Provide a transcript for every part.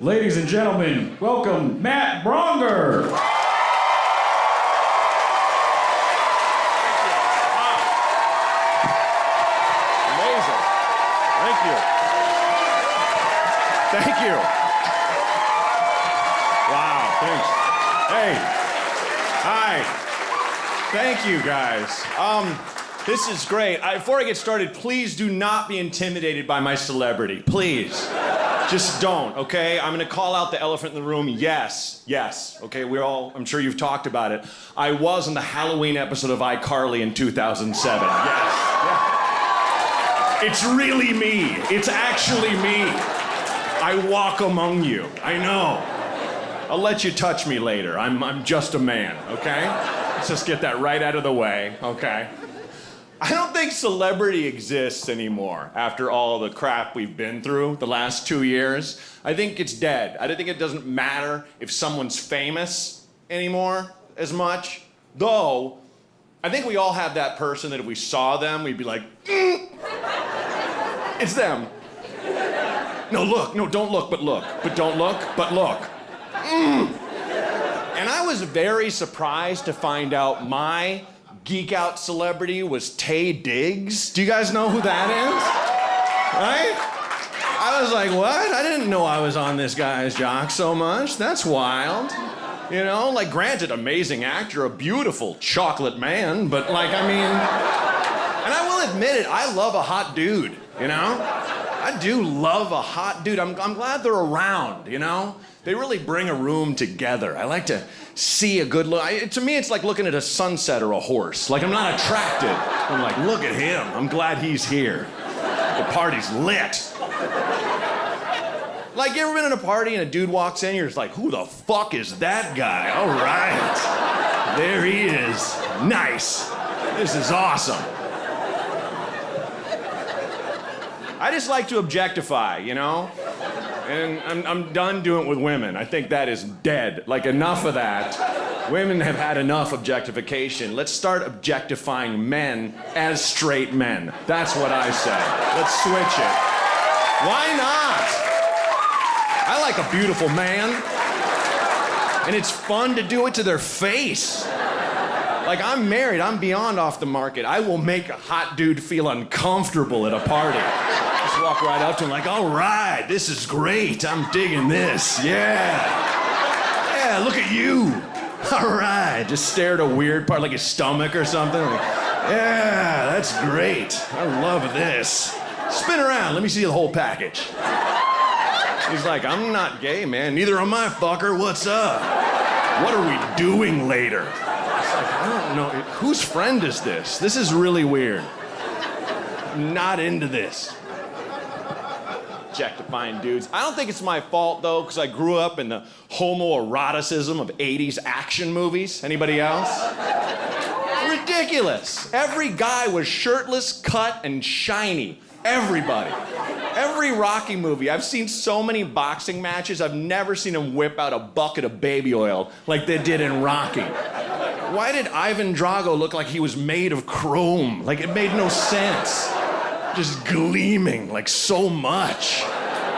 Ladies and gentlemen, welcome Matt Braunger. Amazing. Thank you. Thank you. Wow, thanks. Hey. Hi. Thank you, guys. This is great. Before I get started, please do not be intimidated by my celebrity. Please. Just don't, okay? I'm gonna call out the elephant in the room. Yes, okay? I'm sure you've talked about it. I was on the Halloween episode of iCarly in 2007. Yes. It's really me. It's actually me. I walk among you. I know. I'll let you touch me later. I'm just a man, okay? Let's just get that right out of the way, okay? I don't think celebrity exists anymore after all the crap we've been through the last 2 years. I think it's dead. I don't think it doesn't matter if someone's famous anymore as much. Though, I think we all have that person that if we saw them, we'd be like, it's them. No, look. No, don't look, but look. But don't look, but look. And I was very surprised to find out my geek out celebrity was Taye Diggs. Do you guys know who that is? Right? I was like, what? I didn't know I was on this guy's jock so much. That's wild. You know, like, granted, amazing actor, a beautiful chocolate man, but like, I mean, and I will admit it, I love a hot dude, you know? I do love a hot dude. I'm glad they're around, you know? They really bring a room together. I like to see a good look. To me, it's like looking at a sunset or a horse. Like, I'm not attracted. I'm like, look at him. I'm glad he's here. The party's lit. Like, you ever been in a party and a dude walks in, you're just like, who the fuck is that guy? All right. There he is. Nice. This is awesome. I just like to objectify, you know? And I'm done doing it with women. I think that is dead. Like, enough of that. Women have had enough objectification. Let's start objectifying men as straight men. That's what I say. Let's switch it. Why not? I like a beautiful man. And it's fun to do it to their face. Like, I'm married. I'm beyond off the market. I will make a hot dude feel uncomfortable at a party. Just walk right up to him like, all right, this is great. I'm digging this. Yeah, look at you. All right. Just stare at a weird part, like his stomach or something. Like, yeah, that's great. I love this. Spin around. Let me see the whole package. He's like, I'm not gay, man. Neither am I, fucker. What's up? What are we doing later? It's like, I don't know. Whose friend is this? This is really weird. I'm not into this. Objectifying dudes. I don't think it's my fault, though, because I grew up in the homoeroticism of 80s action movies. Anybody else? Ridiculous. Every guy was shirtless, cut, and shiny. Everybody. Every Rocky movie. I've seen so many boxing matches, I've never seen them whip out a bucket of baby oil like they did in Rocky. Why did Ivan Drago look like he was made of chrome? Like, it made no sense. Just gleaming like so much.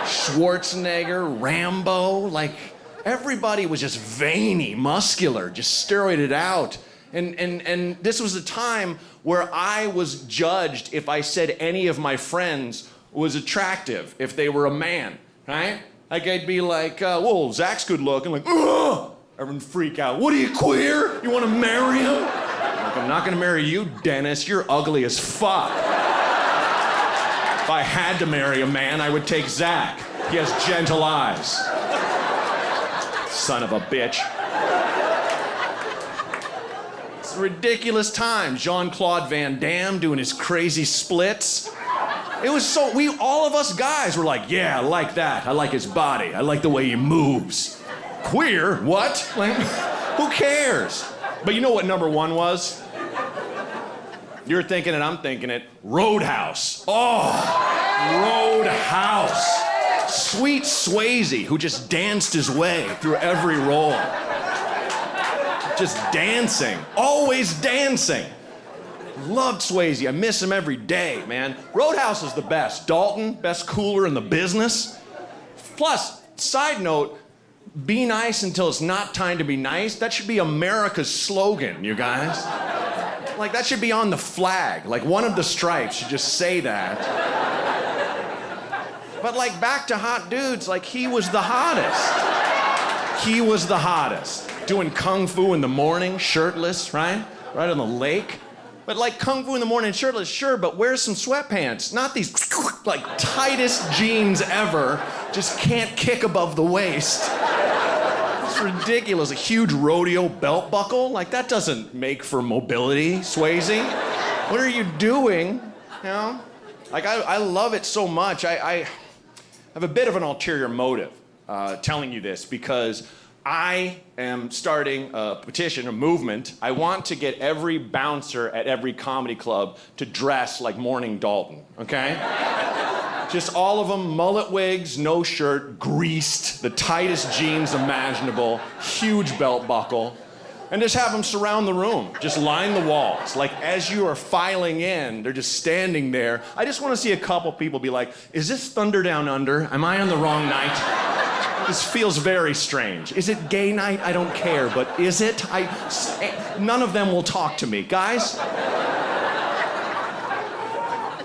Schwarzenegger, Rambo, like everybody was just veiny, muscular, just steroided out. And this was a time where I was judged if I said any of my friends was attractive, if they were a man, right? Like, I'd be like, whoa, Zach's good looking, like, ugh! Everyone freak out. What, are you queer? You want to marry him? Like, I'm not gonna marry you, Dennis. You're ugly as fuck. If I had to marry a man, I would take Zach. He has gentle eyes. Son of a bitch. It's a ridiculous time. Jean-Claude Van Damme doing his crazy splits. It was so, all of us guys were like, yeah, I like that. I like his body. I like the way he moves. Queer? What? Like, who cares? But you know what number one was? You're thinking it, I'm thinking it. Roadhouse. Oh, Roadhouse. Sweet Swayze, who just danced his way through every role. Just dancing. Always dancing. Loved Swayze. I miss him every day, man. Roadhouse is the best. Dalton, best cooler in the business. Plus, Side note, be nice until it's not time to be nice. That should be America's slogan, you guys. Like, that should be on the flag. Like, one of the stripes should just say that. But, like, back to hot dudes, like, he was the hottest. He was the hottest. Doing kung fu in the morning, shirtless, right? Right on the lake. But, like, kung fu in the morning, shirtless, sure, but wear some sweatpants. Not these, like, tightest jeans ever. Just can't kick above the waist. It's ridiculous. A huge rodeo belt buckle? Like, that doesn't make for mobility, Swayze. What are you doing? You know? Like, I love it so much. I have a bit of an ulterior motive telling you this because I am starting a petition, a movement. I want to get every bouncer at every comedy club to dress like Morning Dalton, okay? Just all of them, mullet wigs, no shirt, greased, the tightest jeans imaginable, huge belt buckle, and just have them surround the room. Just line the walls. Like, as you are filing in, they're just standing there. I just want to see a couple people be like, is this Thunder Down Under? Am I on the wrong night? This feels very strange. Is it gay night? I don't care, but is it? None of them will talk to me. Guys?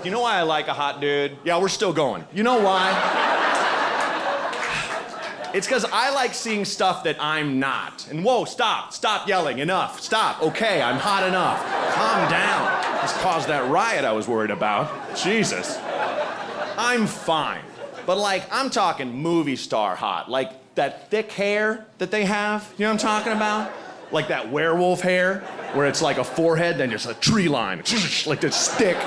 You know why I like a hot dude? Yeah, we're still going. You know why? It's because I like seeing stuff that I'm not. And whoa, stop yelling, enough, stop, okay, I'm hot enough. Calm down. This caused that riot I was worried about. Jesus. I'm fine. But like, I'm talking movie star hot. Like that thick hair that they have, you know what I'm talking about? Like that werewolf hair, where it's like a forehead, then just a tree line. Like this thick,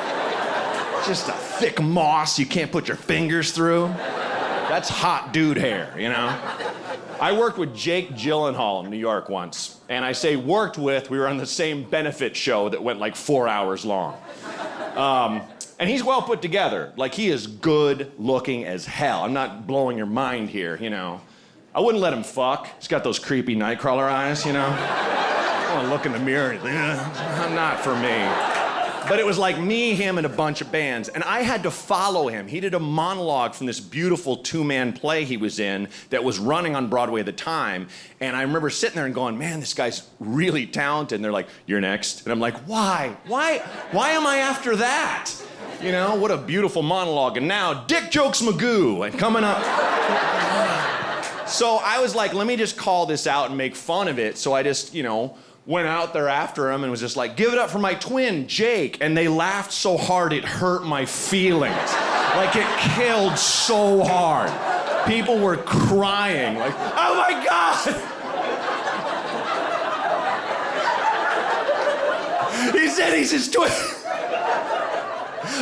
just a thick moss you can't put your fingers through. That's hot dude hair, you know? I worked with Jake Gyllenhaal in New York once. And I say worked with, we were on the same benefit show that went like 4 hours long. And he's well put together. Like, he is good looking as hell. I'm not blowing your mind here, you know. I wouldn't let him fuck. He's got those creepy nightcrawler eyes, you know. I want to look in the mirror and think, not for me. But it was like me, him, and a bunch of bands. And I had to follow him. He did a monologue from this beautiful two-man play he was in that was running on Broadway at the time. And I remember sitting there and going, man, this guy's really talented. And they're like, you're next. And I'm like, why? Why am I after that? You know, what a beautiful monologue. And now, Dick Jokes Magoo, and coming up. So I was like, let me just call this out and make fun of it. So I just, you know, went out there after him and was just like, give it up for my twin, Jake. And they laughed so hard it hurt my feelings. Like, it killed so hard. People were crying, like, oh my God! He said he's his twin.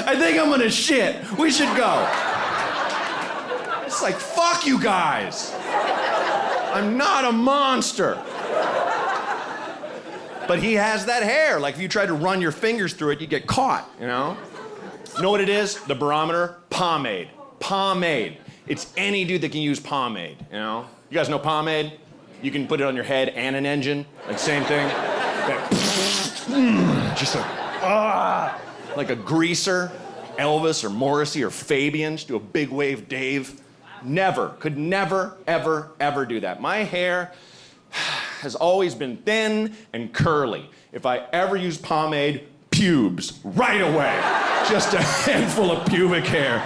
I think I'm gonna shit. We should go. It's like, fuck you guys. I'm not a monster. But he has that hair. Like, if you try to run your fingers through it, you get caught, you know? You know what it is? The barometer? Pomade. Pomade. It's any dude that can use pomade, you know? You guys know pomade? You can put it on your head and an engine. Like, same thing. Just like a greaser, Elvis or Morrissey or Fabian, just do a big wave Dave. Could never, ever do that. My hair has always been thin and curly. If I ever use pomade, pubes, right away. Just a handful of pubic hair.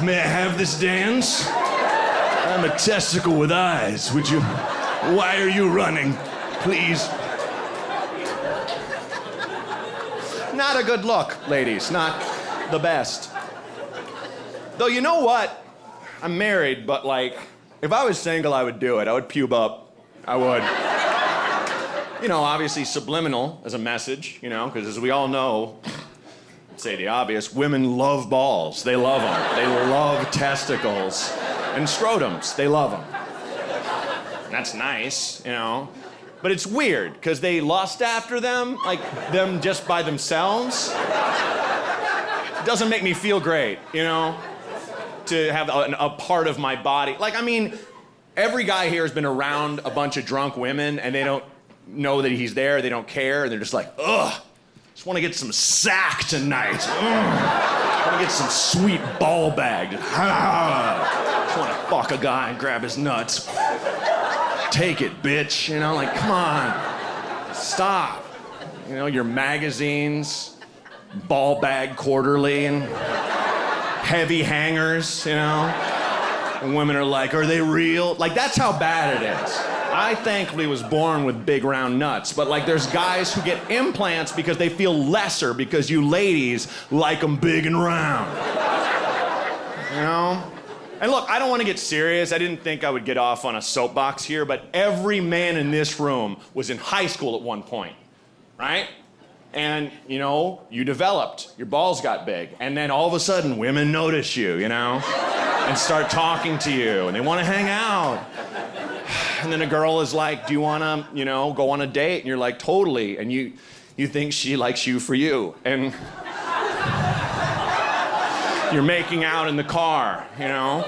May I have this dance? I'm a testicle with eyes. Would you? Why are you running? Please. Not a good look, ladies. Not the best. Though, you know what? I'm married, but like, if I was single, I would do it. I would pube up. I would. You know, obviously subliminal as a message, you know, because as we all know, say the obvious, women love balls. They love them. They love testicles. And scrotums. They love them. That's nice, you know. But it's weird, because they lust after them, like them just by themselves. It doesn't make me feel great, you know, to have a part of my body. Like, I mean, every guy here has been around a bunch of drunk women, and they don't know that he's there, they don't care, and they're just like, ugh, just want to get some sack tonight. Ugh. Want to get some sweet ball bag. Just want to fuck a guy and grab his nuts. Take it, bitch. You know, like, come on. Stop. You know, your magazines, Ball Bag Quarterly, and heavy hangers, you know? And women are like, are they real? Like, that's how bad it is. I thankfully was born with big round nuts, but like there's guys who get implants because they feel lesser because you ladies like them big and round. You know? And look, I don't want to get serious. I didn't think I would get off on a soapbox here, but every man in this room was in high school at one point, right? And, you know, you developed, your balls got big, and then all of a sudden women notice you, you know, and start talking to you, and they want to hang out. And then a girl is like, do you want to, you know, go on a date? And you're like, totally. And you think she likes you for you. And you're making out in the car, you know?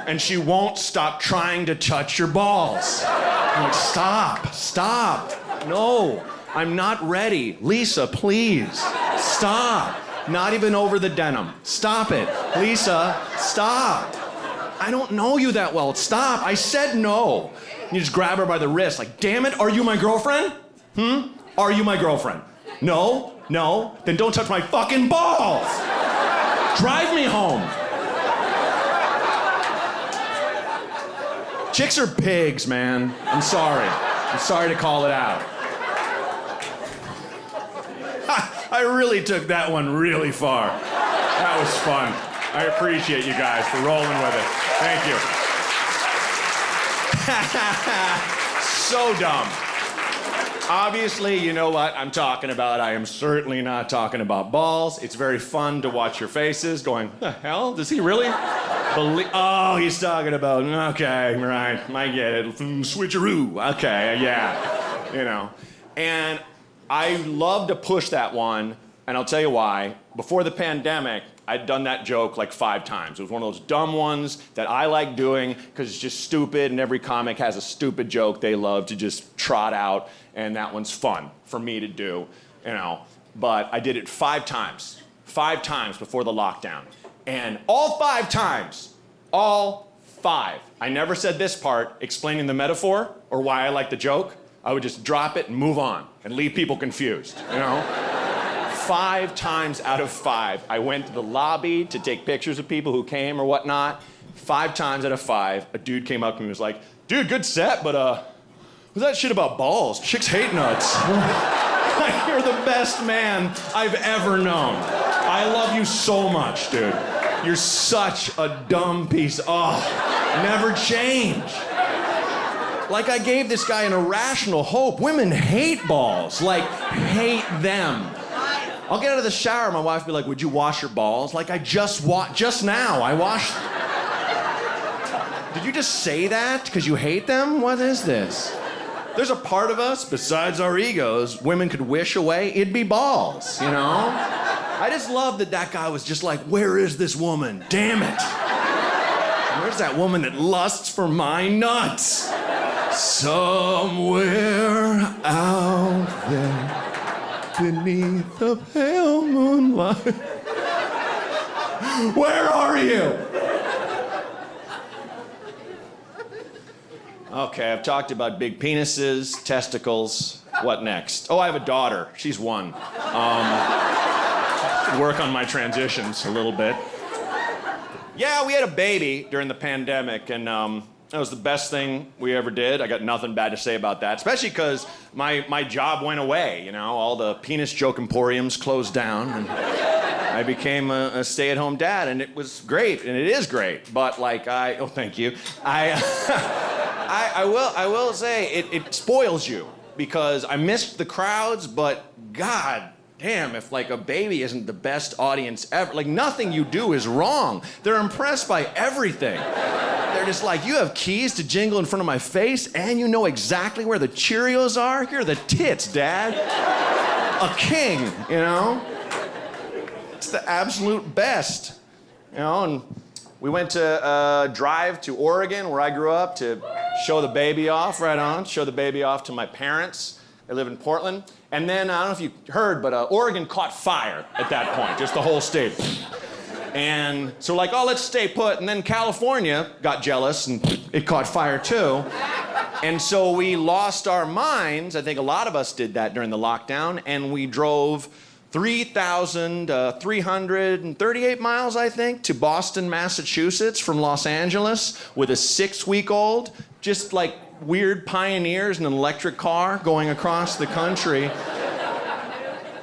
And she won't stop trying to touch your balls. I'm like, stop. No, I'm not ready. Lisa, please, stop. Not even over the denim. Stop it. Lisa, stop. I don't know you that well. Stop. I said no. You just grab her by the wrist, like, damn it, are you my girlfriend? Are you my girlfriend? No? Then don't touch my fucking balls! Drive me home. Chicks are pigs, man. I'm sorry to call it out. I really took that one really far. That was fun. I appreciate you guys for rolling with it. Thank you. So dumb. Obviously, you know what I'm talking about. I am certainly not talking about balls. It's very fun to watch your faces going, the hell? Does he really believe? Oh, he's talking about, okay, right, I get it. Switcheroo. Okay, yeah. You know. And I love to push that one, and I'll tell you why. Before the pandemic, I'd done that joke like 5 times. It was one of those dumb ones that I like doing because it's just stupid, and every comic has a stupid joke they love to just trot out, and that one's fun for me to do, you know. But I did it 5 times before the lockdown. And all 5 times, I never said this part explaining the metaphor or why I like the joke. I would just drop it and move on and leave people confused, you know? 5 times out of 5, I went to the lobby to take pictures of people who came or whatnot. 5 times out of 5, a dude came up to me and was like, dude, good set, but what's that shit about balls? Chicks hate nuts. You're the best man I've ever known. I love you so much, dude. You're such a dumb piece. Never change. Like I gave this guy an irrational hope. Women hate balls, like hate them. I'll get out of the shower, my wife will be like, would you wash your balls? Like I just now, I washed. Did you just say that because you hate them? What is this? There's a part of us, besides our egos, women could wish away, it'd be balls, you know? I just love that guy was just like, where is this woman? Damn it. Where's that woman that lusts for my nuts? Somewhere out there. Beneath the pale moonlight. Where are you? Okay, I've talked about big penises, testicles. What next? Oh, I have a daughter. She's 1. Work on my transitions a little bit. Yeah, we had a baby during the pandemic, and that was the best thing we ever did. I got nothing bad to say about that, especially because my job went away, you know? All the penis joke emporiums closed down, and I became a stay-at-home dad, and it was great, and it is great. But like oh, thank you. I will say it spoils you because I missed the crowds, but God damn, if like a baby isn't the best audience ever, like nothing you do is wrong. They're impressed by everything. They're just like, you have keys to jingle in front of my face and you know exactly where the Cheerios are? You're the tits, Dad. A king, you know? It's the absolute best, you know? And we went to drive to Oregon, where I grew up, to show the baby off, show the baby off to my parents. They live in Portland. And then, I don't know if you heard, but Oregon caught fire at that point, just the whole state. And so like, oh, let's stay put. And then California got jealous and it caught fire too. And so we lost our minds. I think a lot of us did that during the lockdown. And we drove 3,338 miles, I think, to Boston, Massachusetts from Los Angeles with a 6-week-old, just like weird pioneers in an electric car going across the country.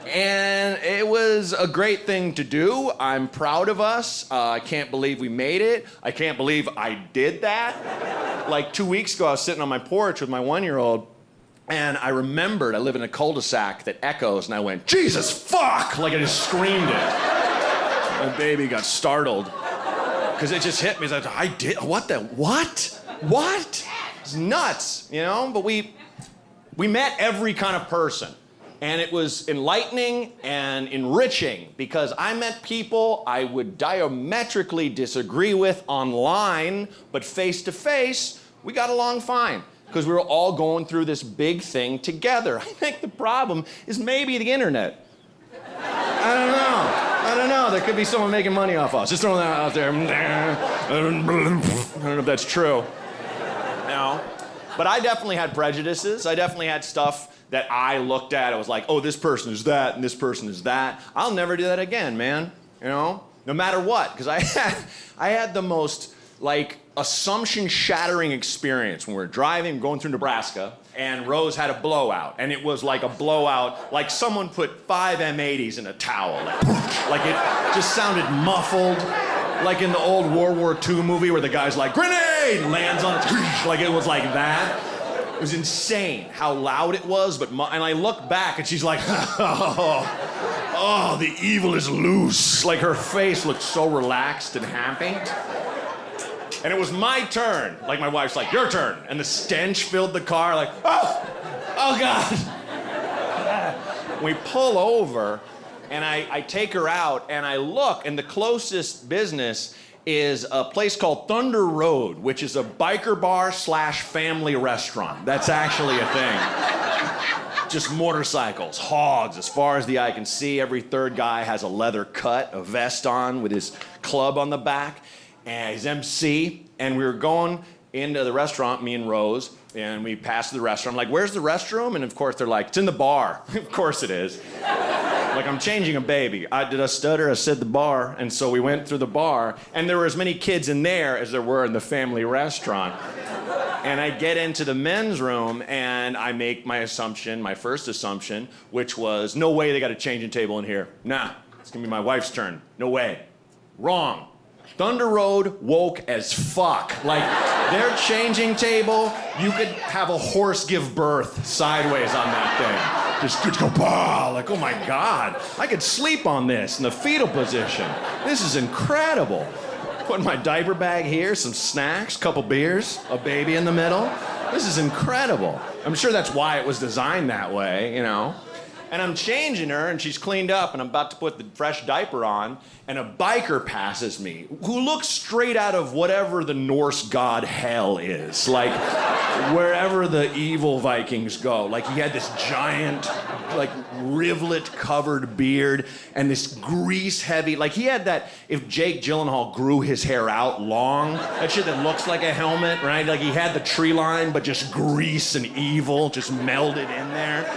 And it was a great thing to do. I'm proud of us. I can't believe we made it. I can't believe I did that. Like 2 weeks ago, I was sitting on my porch with my 1-year-old, and I remembered I live in a cul-de-sac that echoes, and I went, Jesus, fuck! Like I just screamed it. My baby got startled, because it just hit me. Like, I did, what? It's nuts, you know? But we met every kind of person. And it was enlightening and enriching because I met people I would diametrically disagree with online, but face to face, we got along fine because we were all going through this big thing together. I think the problem is maybe the internet. I don't know. There could be someone making money off us. Just throwing that out there. I don't know if that's true. You know? But I definitely had prejudices. I definitely had stuff that I looked at. I was like, oh, this person is that, and this person is that. I'll never do that again, man. You know? No matter what. Because I had the most, like, assumption-shattering experience when we were driving, going through Nebraska, and Rose had a blowout. And it was like a blowout, like someone put 5 M80s in a towel. Like it just sounded muffled. Like in the old World War II movie where the guy's like, grenade! Lands on it. Like it was like that. It was insane how loud it was, and I look back and she's like, oh, the evil is loose. Like her face looked so relaxed and happy. And it was my turn. Like my wife's like, your turn. And the stench filled the car like, oh God. We pull over and I take her out and I look, and the closest business is a place called Thunder Road, which is a biker bar / family restaurant. That's actually a thing. Just motorcycles, hogs, as far as the eye can see. Every third guy has a leather cut, a vest on with his club on the back, and he's MC. And we were going into the restaurant, me and Rose, and we passed the restaurant. I'm like, where's the restroom? And of course they're like, it's in the bar. Of course it is. Like, I'm changing a baby. Did I stutter? I said the bar. And so we went through the bar, and there were as many kids in there as there were in the family restaurant. And I get into the men's room, and I make my assumption, my first assumption, which was, no way they got a changing table in here. Nah, it's gonna be my wife's turn. No way. Wrong. Thunder Road woke as fuck. Like, their changing table, you could have a horse give birth sideways on that thing. Just go, bah, like, oh my God, I could sleep on this in the fetal position. This is incredible. Putting my diaper bag here, some snacks, couple beers, a baby in the middle. This is incredible. I'm sure that's why it was designed that way, you know. And I'm changing her, and she's cleaned up, and I'm about to put the fresh diaper on, and a biker passes me who looks straight out of whatever the Norse god Hel is. Like, wherever the evil Vikings go. Like, he had this giant, like, rivulet-covered beard and this grease-heavy... Like, he had that... If Jake Gyllenhaal grew his hair out long, that shit that looks like a helmet, right? Like, he had the tree line, but just grease and evil just melded in there.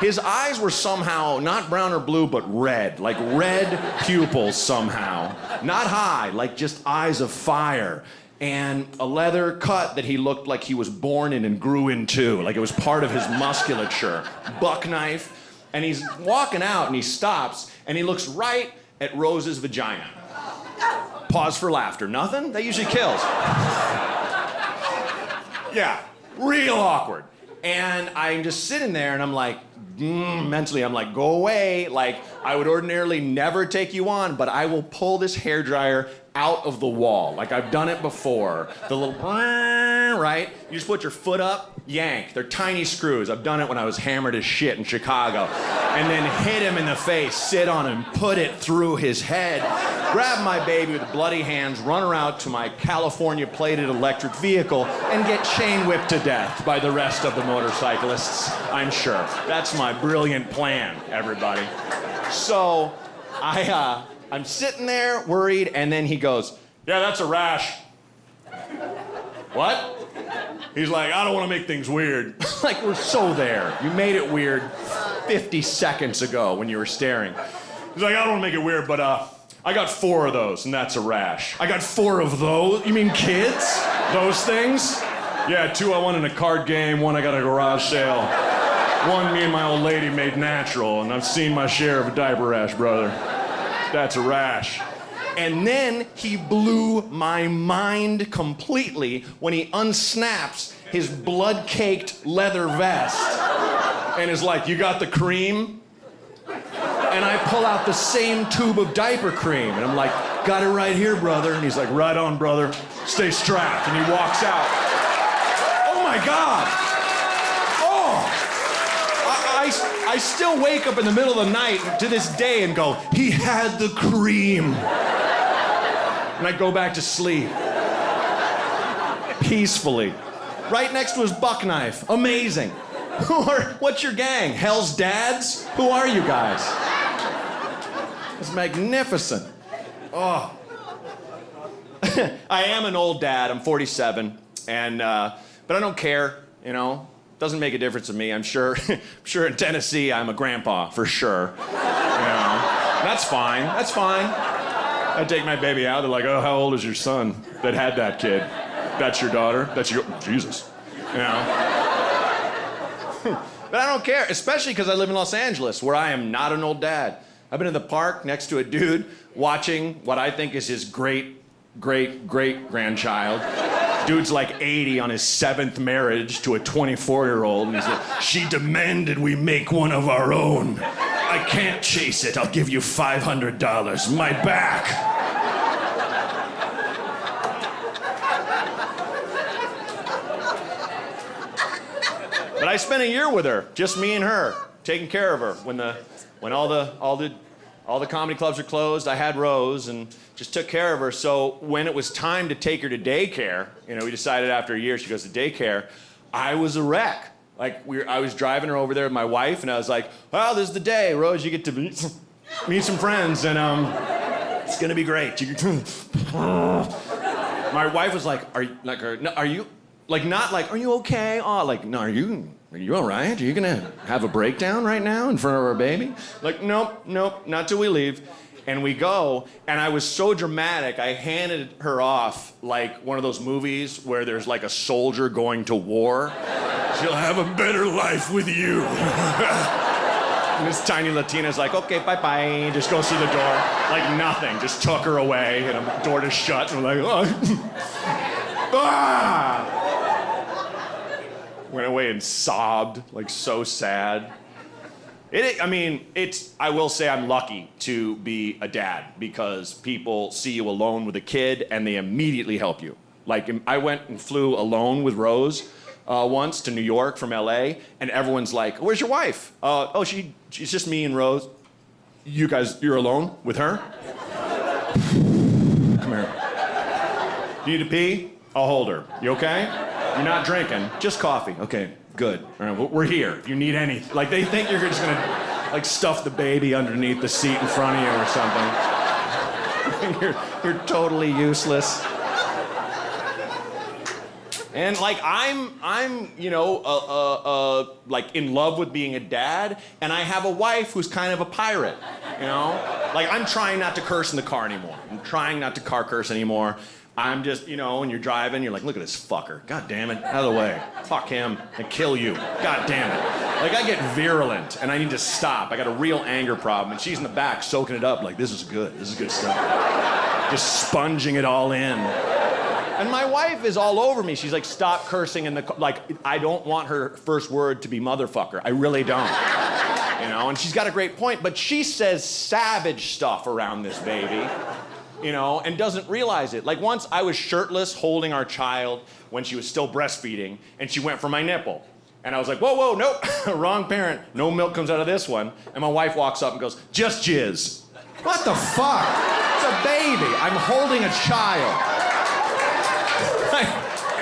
His eyes were somehow not brown or blue, but red. Like red pupils somehow. Not high, like just eyes of fire. And a leather cut that he looked like he was born in and grew into. Like it was part of his musculature. Buck knife. And he's walking out and he stops and he looks right at Rose's vagina. Pause for laughter. Nothing? That usually kills. Yeah, real awkward. And I'm just sitting there and I'm like, mentally, I'm like, go away. Like, I would ordinarily never take you on, but I will pull this hairdryer out of the wall. Like, I've done it before. The little, right? You just put your foot up, yank. They're tiny screws. I've done it when I was hammered as shit in Chicago. And then hit him in the face, sit on him, put it through his head, grab my baby with bloody hands, run her out to my California plated electric vehicle, and get chain whipped to death by the rest of the motorcyclists, I'm sure. That's my brilliant plan, everybody. So, I'm sitting there worried, and then he goes, yeah, that's a rash. What? He's like, I don't want to make things weird. Like, we're so there. You made it weird 50 seconds ago when you were staring. He's like, I don't want to make it weird, but I got 4 of those, and that's a rash. I got 4 of those? You mean kids? Those things? Yeah, 2 I won in a card game, 1 I got at a garage sale. 1 me and my old lady made natural, and I've seen my share of a diaper rash, brother. That's a rash. And then he blew my mind completely when he unsnaps his blood-caked leather vest and is like, you got the cream? And I pull out the same tube of diaper cream, and I'm like, got it right here, brother. And he's like, right on, brother. Stay strapped. And he walks out. Oh my God. Oh. I still wake up in the middle of the night to this day and go, he had the cream. And I go back to sleep. Peacefully. Right next to his buck knife. Amazing. What's your gang? Hell's Dads? Who are you guys? It's magnificent. Oh. I am an old dad. I'm 47. And, but I don't care, you know. Doesn't make a difference to me. I'm sure in Tennessee I'm a grandpa, for sure. You know. That's fine. That's fine. I take my baby out. They're like, oh, how old is your son that had that kid? That's your daughter? That's your... Jesus. You know. But I don't care, especially because I live in Los Angeles, where I am not an old dad. I've been in the park next to a dude watching what I think is his great-great-great-grandchild. Dude's like 80 on his 7th marriage to a 24-year-old, and he's like, she demanded we make one of our own. I can't chase it. I'll give you $500. My back. But I spent a year with her, just me and her, taking care of her. When all the comedy clubs were closed, I had Rose and just took care of her. So when it was time to take her to daycare, you know, we decided after a year she goes to daycare, I was a wreck. Like, I was driving her over there with my wife, and I was like, well, this is the day, Rose, you get to meet some friends, and it's gonna be great. My wife was like, are you okay? Oh, like, no, are you all right? Are you gonna have a breakdown right now in front of our baby? Like, nope, not till we leave. And we go, and I was so dramatic, I handed her off like one of those movies where there's like a soldier going to war. She'll have a better life with you. And this tiny Latina's like, okay, bye-bye, just go through the door. Like nothing, just took her away, and the door just shut, and we're like, oh. Ah! Went away and sobbed, like so sad. I will say I'm lucky to be a dad because people see you alone with a kid and they immediately help you. Like, I went and flew alone with Rose once to New York from LA, and everyone's like, where's your wife? She's just me and Rose. You're alone with her? Come here. You need to pee? I'll hold her. You okay? You're not drinking, just coffee. Okay, good. All right, we're here. If you need anything. Like, they think you're just gonna, like, stuff the baby underneath the seat in front of you or something. You're totally useless. And, like, I'm like, in love with being a dad, and I have a wife who's kind of a pirate, you know? Like, I'm trying not to curse in the car anymore. I'm trying not to car curse anymore. I'm just, you know, when you're driving, you're like, look at this fucker. God damn it, out of the way. Fuck him and kill you. God damn it. Like, I get virulent and I need to stop. I got a real anger problem, and she's in the back soaking it up like, this is good stuff. Just sponging it all in. And my wife is all over me. She's like, stop cursing in the car. Like, I don't want her first word to be motherfucker. I really don't. You know, and she's got a great point, but she says savage stuff around this baby. You know, and doesn't realize it. Like, once I was shirtless holding our child when she was still breastfeeding, and she went for my nipple. And I was like, whoa, nope, wrong parent. No milk comes out of this one. And my wife walks up and goes, just jizz. What the fuck? It's a baby. I'm holding a child.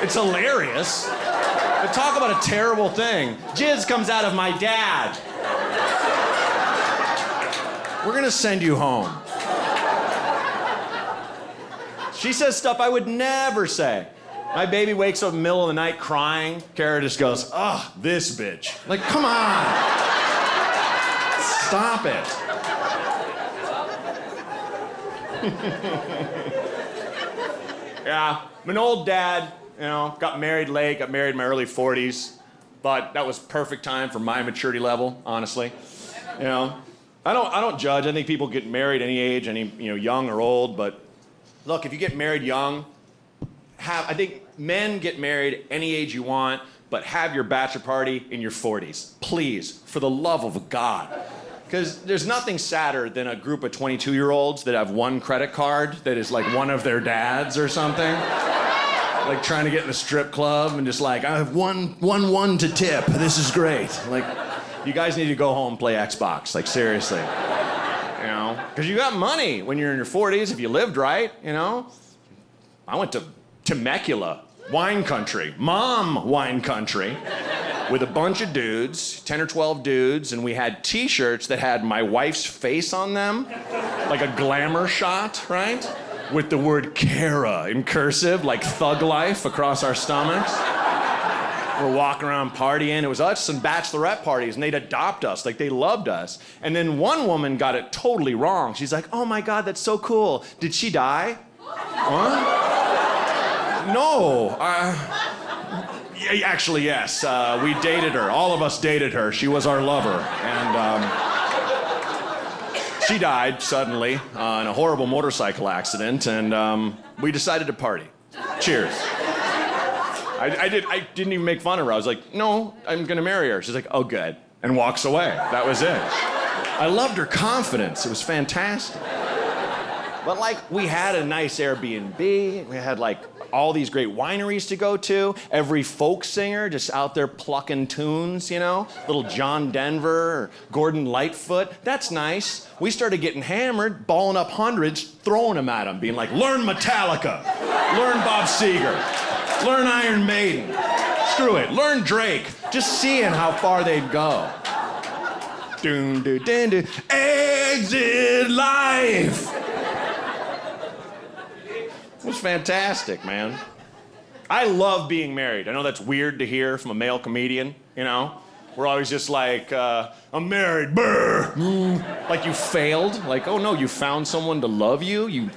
It's hilarious. But talk about a terrible thing. Jizz comes out of my dad. We're gonna send you home. She says stuff I would never say. My baby wakes up in the middle of the night crying. Kara just goes, "Ugh, this bitch." Like, come on. Stop it. Yeah, I'm an old dad, got married late, got married in my early 40s. But that was perfect time for my maturity level, honestly. I don't judge. I think people get married any age, young or old. But look, if you get married young, I think men get married any age you want, but have your bachelor party in your 40s. Please, for the love of God. Because there's nothing sadder than a group of 22-year-olds that have one credit card that is like one of their dad's or something. Like trying to get in a strip club and just like, I have one to tip. This is great. Like, you guys need to go home and play Xbox. Like, seriously. Because you got money when you're in your 40s if you lived right, I went to Temecula, wine country, mom wine country, with a bunch of dudes, 10 or 12 dudes, and we had t-shirts that had my wife's face on them, like a glamour shot, right? With the word Kara in cursive, like thug life across our stomachs. We're walking around partying. It was us and bachelorette parties, and they'd adopt us, like they loved us. And then one woman got it totally wrong. She's like, "Oh my God, that's so cool. Did she die?" Huh? No. Actually, yes. We dated her. All of us dated her. She was our lover. And she died suddenly in a horrible motorcycle accident, and we decided to party. Cheers. I didn't even make fun of her. I was like, "No, I'm gonna marry her." She's like, "Oh, good," and walks away. That was it. I loved her confidence. It was fantastic. But we had a nice Airbnb. We had all these great wineries to go to. Every folk singer just out there plucking tunes, Little John Denver or Gordon Lightfoot. That's nice. We started getting hammered, balling up hundreds, throwing them at them, being like, "Learn Metallica, learn Bob Seger, learn Iron Maiden. Screw it, learn Drake." Just seeing how far they'd go. Doon, doo, dun, doo. Exit life. It was fantastic, man. I love being married. I know that's weird to hear from a male comedian, We're always just like, "I'm married, brr." Like you failed. Like, oh no, you found someone to love you, you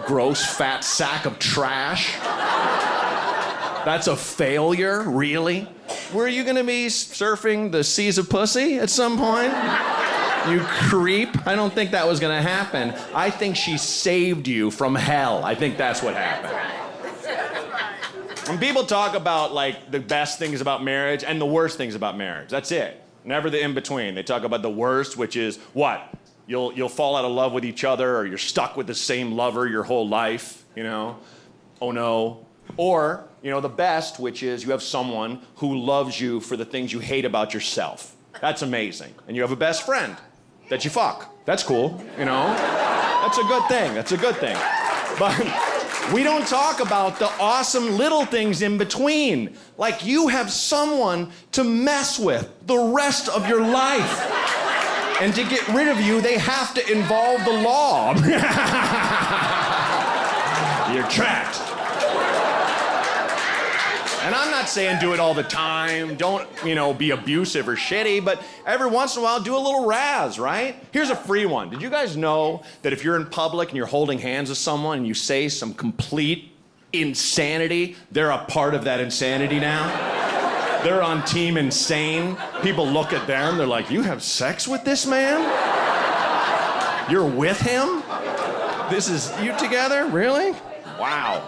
gross fat sack of trash. That's a failure, really? Were you gonna be surfing the seas of pussy at some point? You creep. I don't think that was gonna happen. I think she saved you from hell. I think that's what happened. When people talk about the best things about marriage and the worst things about marriage, that's it. Never the in-between. They talk about the worst, which is what? You'll fall out of love with each other, or you're stuck with the same lover your whole life, Oh no. Or, the best, which is you have someone who loves you for the things you hate about yourself. That's amazing. And you have a best friend that you fuck. That's cool, That's a good thing. That's a good thing. But we don't talk about the awesome little things in between. Like you have someone to mess with the rest of your life. And to get rid of you, they have to involve the law. You're trapped. And I'm not saying do it all the time. Don't, be abusive or shitty, but every once in a while, do a little razz, right? Here's a free one. Did you guys know that if you're in public and you're holding hands with someone and you say some complete insanity, they're a part of that insanity now? They're on Team Insane. People look at them, they're like, "You have sex with this man? You're with him? This is you together? Really? Wow,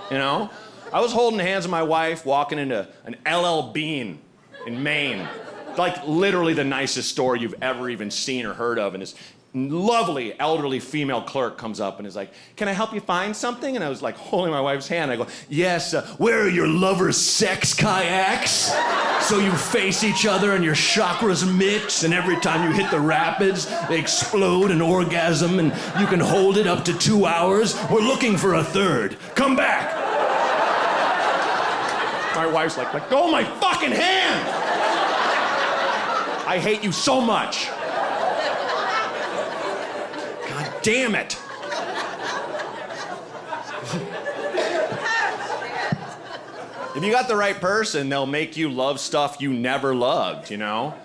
I was holding hands with my wife, walking into an LL Bean in Maine. Literally the nicest store you've ever even seen or heard of. And this lovely elderly female clerk comes up and is like, "Can I help you find something?" And I was holding my wife's hand. I go, "Yes, where are your lovers' sex kayaks? So you face each other and your chakras mix, and every time you hit the rapids, they explode and orgasm, and you can hold it up to 2 hours. We're looking for a third. Come back." My wife's like, "Let go of my fucking hand! I hate you so much. God damn it." If you got the right person, they'll make you love stuff you never loved, you know?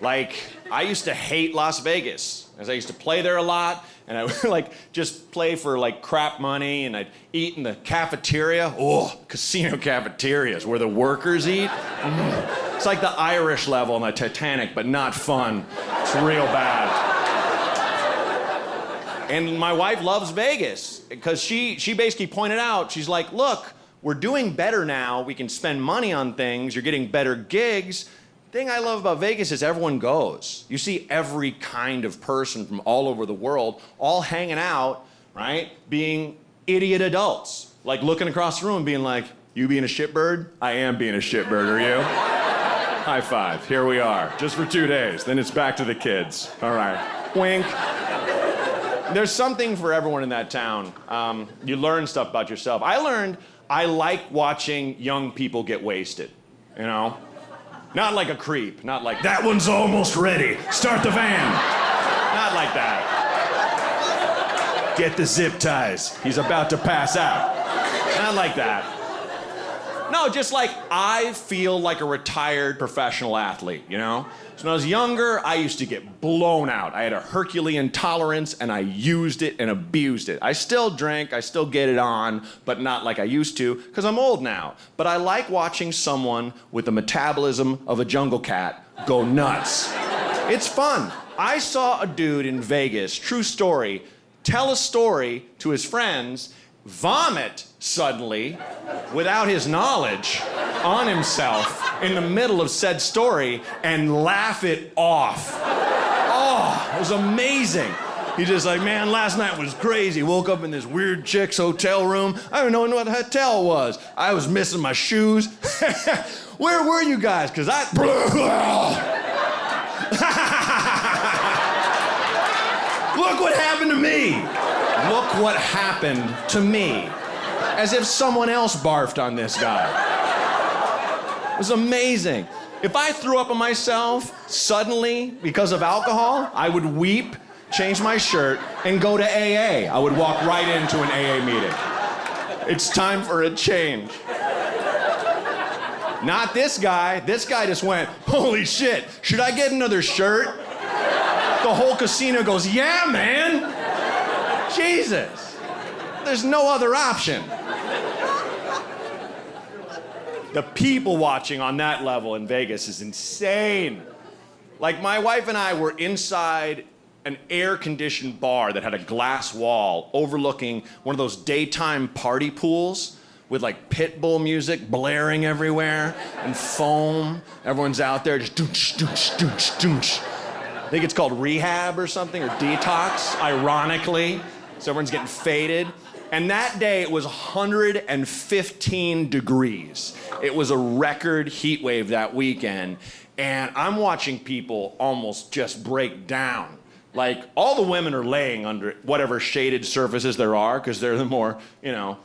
Like, I used to hate Las Vegas, as I used to play there a lot, and I would like just play for like crap money, and I'd eat in the cafeteria. Oh, casino cafeterias where the workers eat. It's like the Irish level on the Titanic, but not fun. It's real bad. And my wife loves Vegas because she basically pointed out, she's like, look, we're doing better now. We can spend money on things. You're getting better gigs. Thing I love about Vegas is everyone goes. You see every kind of person from all over the world all hanging out, right? Being idiot adults. Like looking across the room and being like, you being a shitbird? I am being a shitbird, are you? High five, here we are. Just for 2 days, then it's back to the kids. All right, wink. There's something for everyone in that town. You learn stuff about yourself. I learned I like watching young people get wasted, you know? Not like a creep, not like, that one's almost ready, start the van. Not like that. Get the zip ties, he's about to pass out. Not like that. No, just like I feel like a retired professional athlete, you know? So when I was younger, I used to get blown out. I had a Herculean tolerance and I used it and abused it. I still drink, I still get it on, but not like I used to, because I'm old now. But I like watching someone with the metabolism of a jungle cat go nuts. It's fun. I saw a dude in Vegas, true story, tell a story to his friends, vomit suddenly, without his knowledge, on himself in the middle of said story and laugh it off. Oh, it was amazing. He's just like, man, last night was crazy. Woke up in this weird chick's hotel room. I don't even know what the hotel was. I was missing my shoes. Where were you guys? Because I... Look what happened to me. Look what happened to me. As if someone else barfed on this guy. It was amazing. If I threw up on myself suddenly because of alcohol, I would weep, change my shirt, and go to AA. I would walk right into an AA meeting. It's time for a change. Not this guy. This guy just went, holy shit, should I get another shirt? The whole casino goes, yeah, man. Jesus. There's no other option. The people watching on that level in Vegas is insane. Like, my wife and I were inside an air-conditioned bar that had a glass wall overlooking one of those daytime party pools with like pit bull music blaring everywhere and foam. Everyone's out there just doonch, doonch, doonch, doonch. I think it's called rehab or something, or detox, ironically. So everyone's getting faded. And that day, it was 115 degrees. It was a record heat wave that weekend. And I'm watching people almost just break down. Like, all the women are laying under whatever shaded surfaces there are, because they're the more, you know,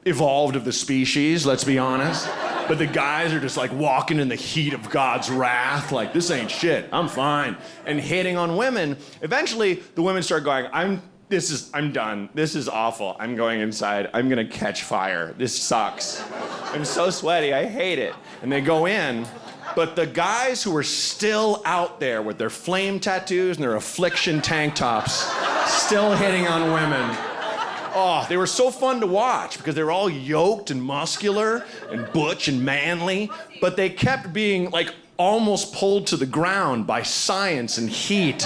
evolved of the species, let's be honest. But the guys are just like walking in the heat of God's wrath, like, this ain't shit, I'm fine. And hitting on women. Eventually, the women start going, I'm done. This is awful. I'm going inside. I'm gonna catch fire. This sucks. I'm so sweaty. I hate it. And they go in, but the guys who are still out there with their flame tattoos and their affliction tank tops, still hitting on women. Oh, they were so fun to watch because they were all yoked and muscular and butch and manly, but they kept being like almost pulled to the ground by science and heat.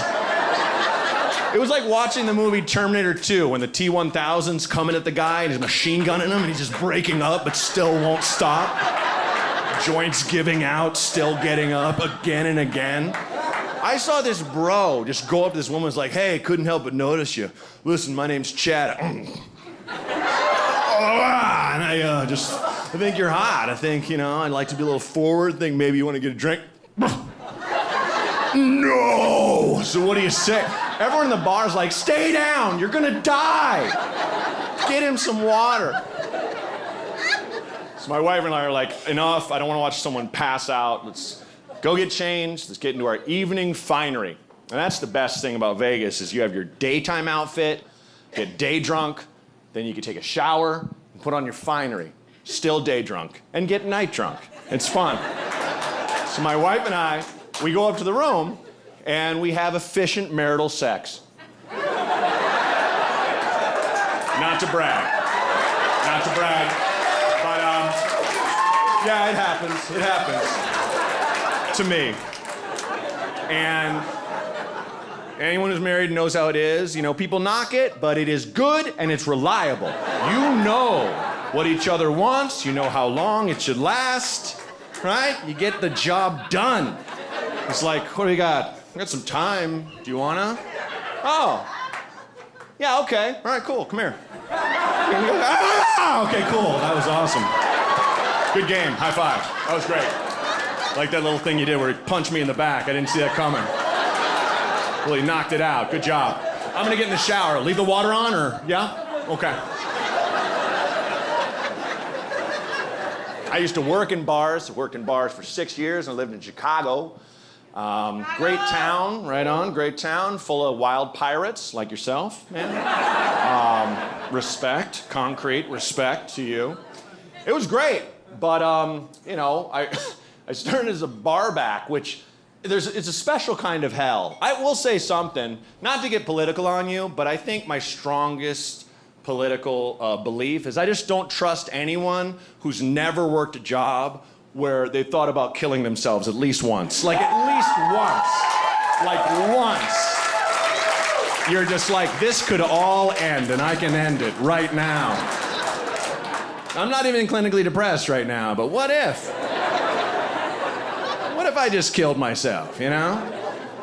It was like watching the movie Terminator 2 when the T-1000's coming at the guy and he's machine gunning him and he's just breaking up but still won't stop. Joints giving out, still getting up again and again. I saw this bro just go up to this woman and was like, hey, couldn't help but notice you. Listen, my name's Chad. And I think you're hot. I think, you know, I'd like to be a little forward. Think maybe you want to get a drink. No! So what do you say? Everyone in the bar's like, stay down, you're gonna die. Get him some water. So my wife and I are like, enough, I don't wanna watch someone pass out. Let's go get changed, let's get into our evening finery. And that's the best thing about Vegas is you have your daytime outfit, get day drunk, then you can take a shower and put on your finery. still day drunk, and get night drunk. It's fun. So my wife and I, we go up to the room, and we have efficient marital sex. Not to brag. Not to brag. But, yeah, it happens. It happens. To me. And anyone who's married knows how it is. You know, people knock it, but it is good and it's reliable. You know what each other wants. You know how long it should last, right? You get the job done. It's like, what do we got? We got some time. Do you wanna? Oh. Yeah, okay. All right, cool. Come here. Ah, okay, cool. That was awesome. Good game. High five. That was great. Like that little thing you did where you punched me in the back. I didn't see that coming. Well, you knocked it out. Good job. I'm gonna get in the shower. Leave the water on or, yeah? Okay. I used to work in bars. I worked in bars for 6 years and I lived in Chicago. Great town, right on, great town, full of wild pirates like yourself, man. Respect, concrete respect to you. It was great, but you know, I started as a bar back, which it's a special kind of hell. I will say something, not to get political on you, but I think my strongest political belief is I just don't trust anyone who's never worked a job where they thought about killing themselves at least once. Like, at least once. Like, once. You're just like, this could all end, and I can end it right now. I'm not even clinically depressed right now, but what if? What if I just killed myself, you know?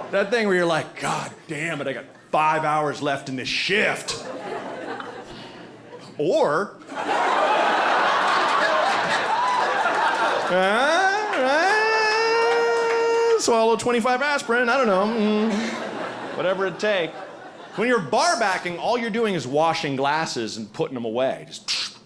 That thing where you're like, God damn it, I got 5 hours left in this shift. Or... swallow 25 aspirin, I don't know. Whatever it takes. When you're bar backing, all you're doing is washing glasses and putting them away. Just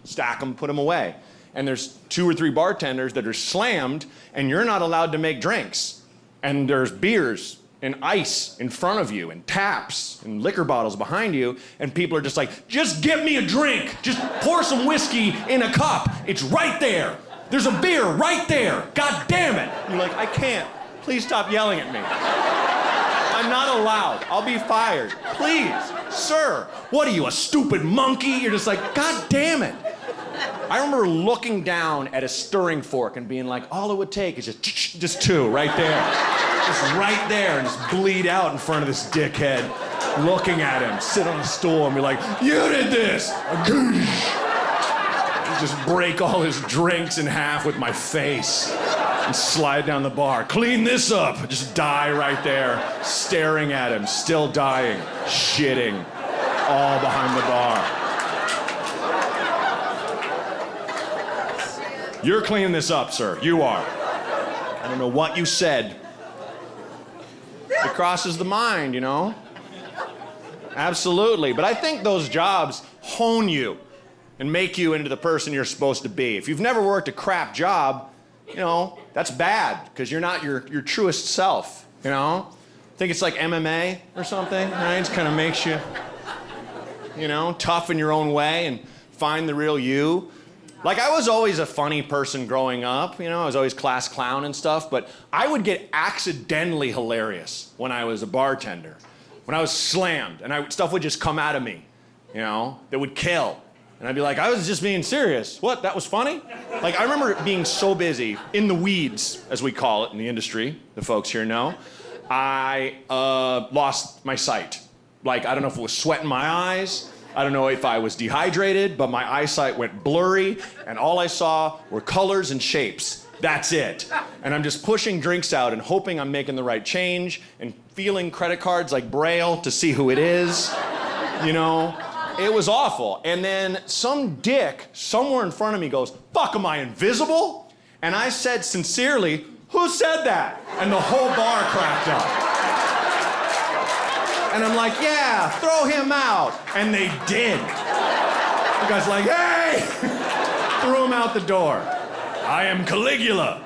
stack them, put them away. And there's 2 or 3 bartenders that are slammed, and you're not allowed to make drinks. And there's beers and ice in front of you, and taps and liquor bottles behind you, and people are just like, just get me a drink. Just pour some whiskey in a cup. It's right there. There's a beer right there. God damn it. You're like, I can't. Please stop yelling at me. I'm not allowed. I'll be fired. Please, sir. What are you, a stupid monkey? You're just like, God damn it. I remember looking down at a stirring fork and being like, all it would take is just 2 right there. Just right there, and just bleed out in front of this dickhead. Looking at him, sit on a stool and be like, you did this. Just break all his drinks in half with my face and slide down the bar. Clean this up. Just die right there, staring at him, still dying, shitting, all behind the bar. You're cleaning this up, sir. You are. I don't know what you said. It crosses the mind, you know? Absolutely. But I think those jobs hone you and make you into the person you're supposed to be. If you've never worked a crap job, you know, that's bad, because you're not your truest self, you know? I think it's like MMA or something, right? It kind of makes you, you know, tough in your own way and find the real you. Like, I was always a funny person growing up, you know, I was always class clown and stuff, but I would get accidentally hilarious when I was a bartender. When I was slammed, and stuff would just come out of me, you know, that would kill. And I'd be like, I was just being serious. What, that was funny? Like, I remember being so busy, in the weeds, as we call it in the industry, the folks here know, I lost my sight. Like, I don't know if it was sweat in my eyes, I don't know if I was dehydrated, but my eyesight went blurry, and all I saw were colors and shapes. That's it. And I'm just pushing drinks out and hoping I'm making the right change, and feeling credit cards like Braille to see who it is, you know? It was awful. And then some dick somewhere in front of me goes, fuck, am I invisible? And I said sincerely, who said that? And the whole bar cracked up. And I'm like, yeah, throw him out. And they did. The guy's like, hey! Threw him out the door. I am Caligula.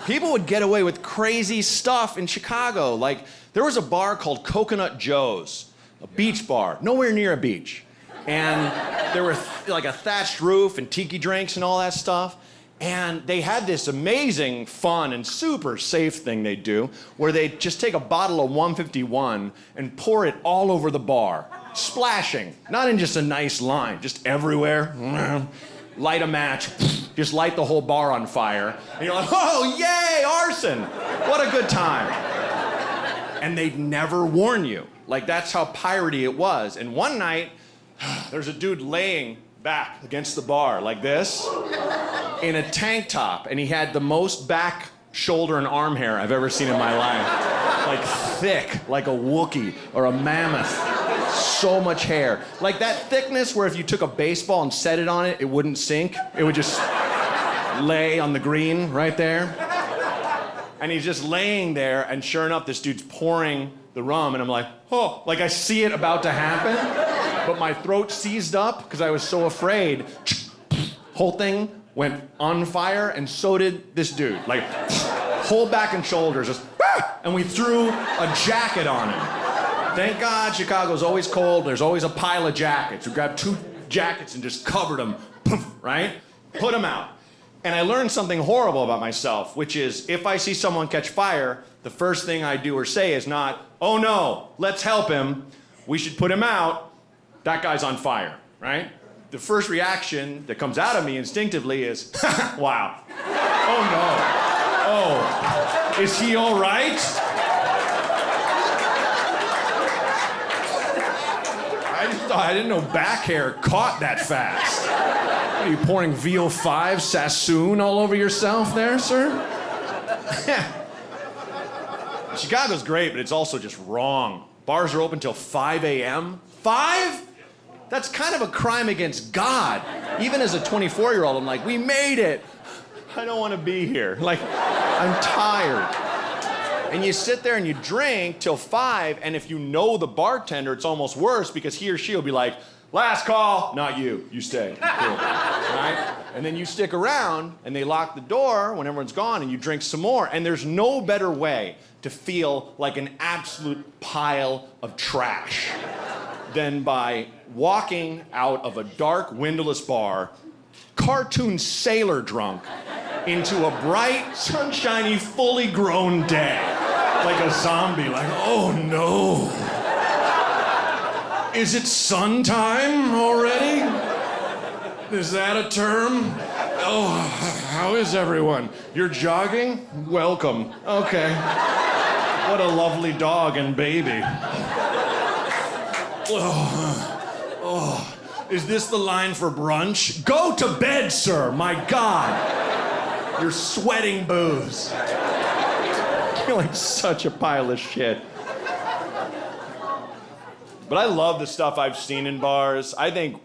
People would get away with crazy stuff in Chicago. Like, there was a bar called Coconut Joe's. A beach bar, nowhere near a beach. And there were like a thatched roof and tiki drinks and all that stuff. And they had this amazing, fun, and super safe thing they do where they just take a bottle of 151 and pour it all over the bar, splashing, not in just a nice line, just everywhere. Light a match, just light the whole bar on fire. And you're like, oh, yay, arson. What a good time. And they'd never warn you. Like, that's how piratey it was. And one night, there's a dude laying back against the bar like this in a tank top, and he had the most back, shoulder, and arm hair I've ever seen in my life. Like thick, like a Wookiee or a mammoth. So much hair. Like that thickness where if you took a baseball and set it on it, it wouldn't sink. It would just lay on the green right there. And he's just laying there, and sure enough, this dude's pouring the rum, and I'm like, oh, like I see it about to happen, but my throat seized up because I was so afraid. Whole thing went on fire, and so did this dude. Like, whole back and shoulders, just, and we threw a jacket on him. Thank God Chicago's always cold. There's always a pile of jackets. We grabbed 2 jackets and just covered them, right? Put them out. And I learned something horrible about myself, which is if I see someone catch fire, the first thing I do or say is not, oh no, let's help him. We should put him out. That guy's on fire, right? The first reaction that comes out of me instinctively is, wow. Oh no. Oh, is he all right? I didn't know back hair caught that fast. What, are you pouring VO5 Sassoon all over yourself there, sir? Chicago's great, but it's also just wrong. Bars are open till 5 a.m. 5? That's kind of a crime against God. Even as a 24-year-old, I'm like, we made it. I don't want to be here. Like, I'm tired. And you sit there and you drink till 5, and if you know the bartender, it's almost worse because he or she will be like, last call, not you, you stay. Cool. Right? And then you stick around, and they lock the door when everyone's gone, and you drink some more, and there's no better way to feel like an absolute pile of trash than by walking out of a dark, windowless bar, cartoon sailor drunk, into a bright, sunshiny, fully grown day. Like a zombie, like, oh no. Is it sun time already? Is that a term? Oh, how is everyone? You're jogging? Welcome. Okay. What a lovely dog and baby. Oh, is this the line for brunch? Go to bed, sir, my God. You're sweating booze. You're like such a pile of shit. But I love the stuff I've seen in bars. I think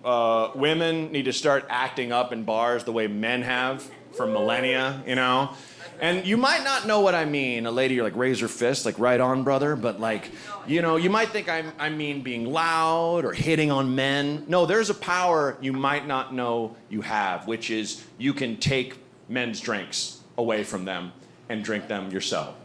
women need to start acting up in bars the way men have for millennia, you know? And you might not know what I mean. A lady, you're like, raise her fist, like, right on, brother. But like, you know, you might think I mean being loud or hitting on men. No, there's a power you might not know you have, which is you can take men's drinks away from them and drink them yourself.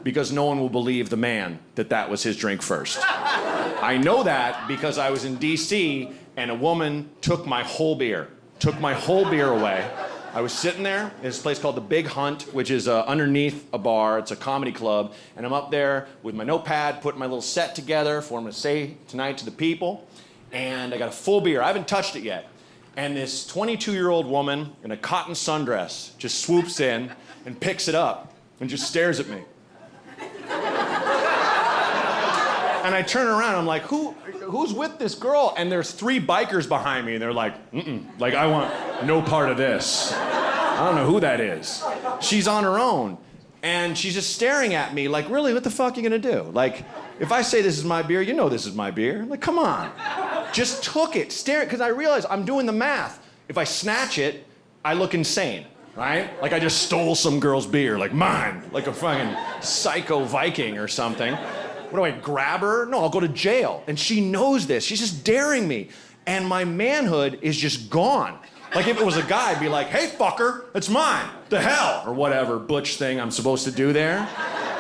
Because no one will believe the man that was his drink first. I know that because I was in D.C. and a woman took my whole beer away. I was sitting there in this place called the Big Hunt, which is underneath a bar. It's a comedy club. And I'm up there with my notepad, putting my little set together for what I'm going to say tonight to the people. And I got a full beer. I haven't touched it yet. And this 22-year-old woman in a cotton sundress just swoops in and picks it up and just stares at me. And I turn around, I'm like, who's with this girl? And there's 3 bikers behind me, and they're like, like, I want no part of this. I don't know who that is. She's on her own. And she's just staring at me like, really, what the fuck are you gonna do? Like, if I say this is my beer, you know this is my beer. Like, come on. Just took it, stare, because I realize I'm doing the math. If I snatch it, I look insane, right? Like I just stole some girl's beer, like mine, like a fucking psycho Viking or something. What do I grab her? No, I'll go to jail. And she knows this. She's just daring me. And my manhood is just gone. Like if it was a guy, I'd be like, hey, fucker, it's mine. The hell? Or whatever butch thing I'm supposed to do there,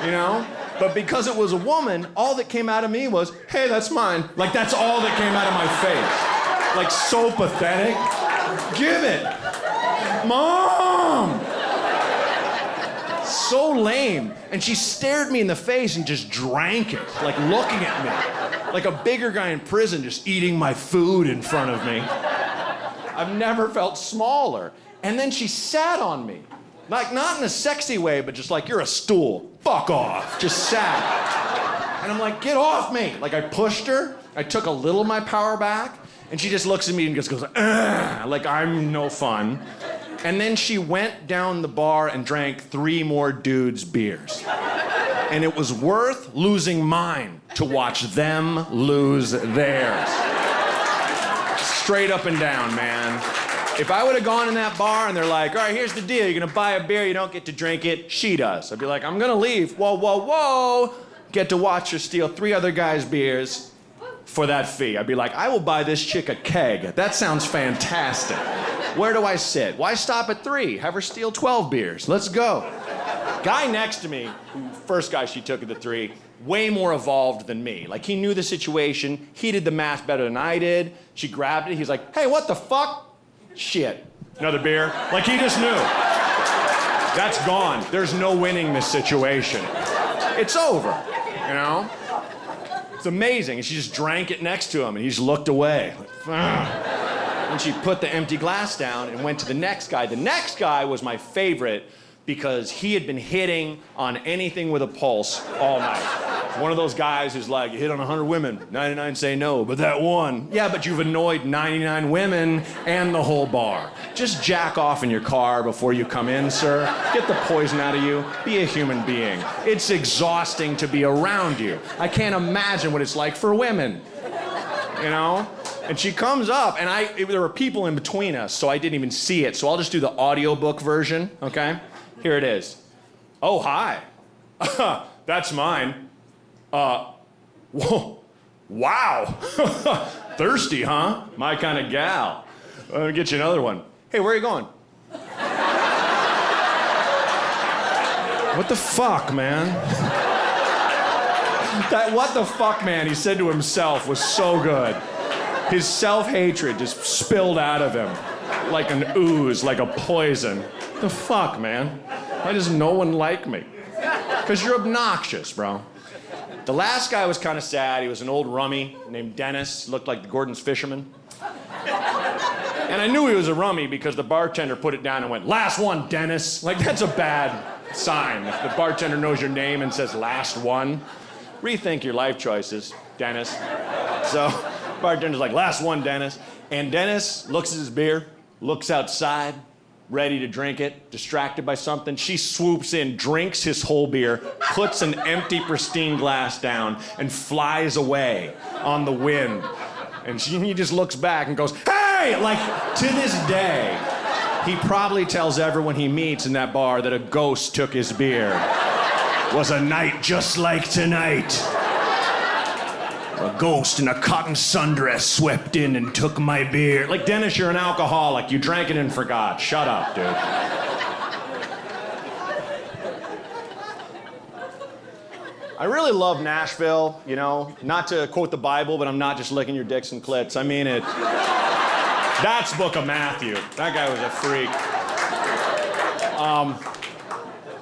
you know? But because it was a woman, all that came out of me was, hey, that's mine. Like, that's all that came out of my face. Like, so pathetic. Give it. Mom! So lame. And she stared me in the face and just drank it, like looking at me. Like a bigger guy in prison just eating my food in front of me. I've never felt smaller. And then she sat on me. Like, not in a sexy way, but just like, you're a stool. Fuck off. Just sat. And I'm like, get off me. Like, I pushed her. I took a little of my power back. And she just looks at me and just goes, ugh, like I'm no fun. And then she went down the bar and drank 3 more dudes' beers. And it was worth losing mine to watch them lose theirs. Straight up and down, man. If I would have gone in that bar and they're like, all right, here's the deal. You're gonna buy a beer, you don't get to drink it. She does. I'd be like, I'm gonna leave. Whoa, whoa, whoa. Get to watch her steal 3 other guys' beers for that fee. I'd be like, I will buy this chick a keg. That sounds fantastic. Where do I sit? Why stop at 3? Have her steal 12 beers. Let's go. Guy next to me, first guy she took at the 3, way more evolved than me. Like, he knew the situation. He did the math better than I did. She grabbed it. He's like, hey, what the fuck? Shit. Another beer? Like, he just knew. That's gone. There's no winning this situation. It's over, you know? It's amazing. And she just drank it next to him, and he just looked away. Like, and she put the empty glass down and went to the next guy. The next guy was my favorite because he had been hitting on anything with a pulse all night. One of those guys who's like, you hit on 100 women, 99 say no, but that one, yeah, but you've annoyed 99 women and the whole bar. Just jack off in your car before you come in, sir. Get the poison out of you. Be a human being. It's exhausting to be around you. I can't imagine what it's like for women, you know? And she comes up, and there were people in between us, so I didn't even see it. So I'll just do the audiobook version, okay? Here it is. Oh, hi. That's mine. Whoa. Wow. Thirsty, huh? My kind of gal. Let me get you another one. Hey, where are you going? What the fuck, man? That what the fuck, man, he said to himself was so good. His self-hatred just spilled out of him like an ooze, like a poison. The fuck, man? Why does no one like me? Because you're obnoxious, bro. The last guy was kind of sad. He was an old rummy named Dennis. Looked like Gordon's fisherman. And I knew he was a rummy because the bartender put it down and went, last one, Dennis. Like, that's a bad sign. If the bartender knows your name and says last one, rethink your life choices, Dennis. So, bartender's like, last one, Dennis. And Dennis looks at his beer, looks outside, ready to drink it, distracted by something. She swoops in, drinks his whole beer, puts an empty, pristine glass down, and flies away on the wind. And he just looks back and goes, hey! Like, to this day, he probably tells everyone he meets in that bar that a ghost took his beer. Was a night just like tonight. A ghost in a cotton sundress swept in and took my beer. Like, Dennis, you're an alcoholic. You drank it and forgot. Shut up, dude. I really love Nashville, you know. Not to quote the Bible, but I'm not just licking your dicks and clits. I mean it. That's Book of Matthew. That guy was a freak.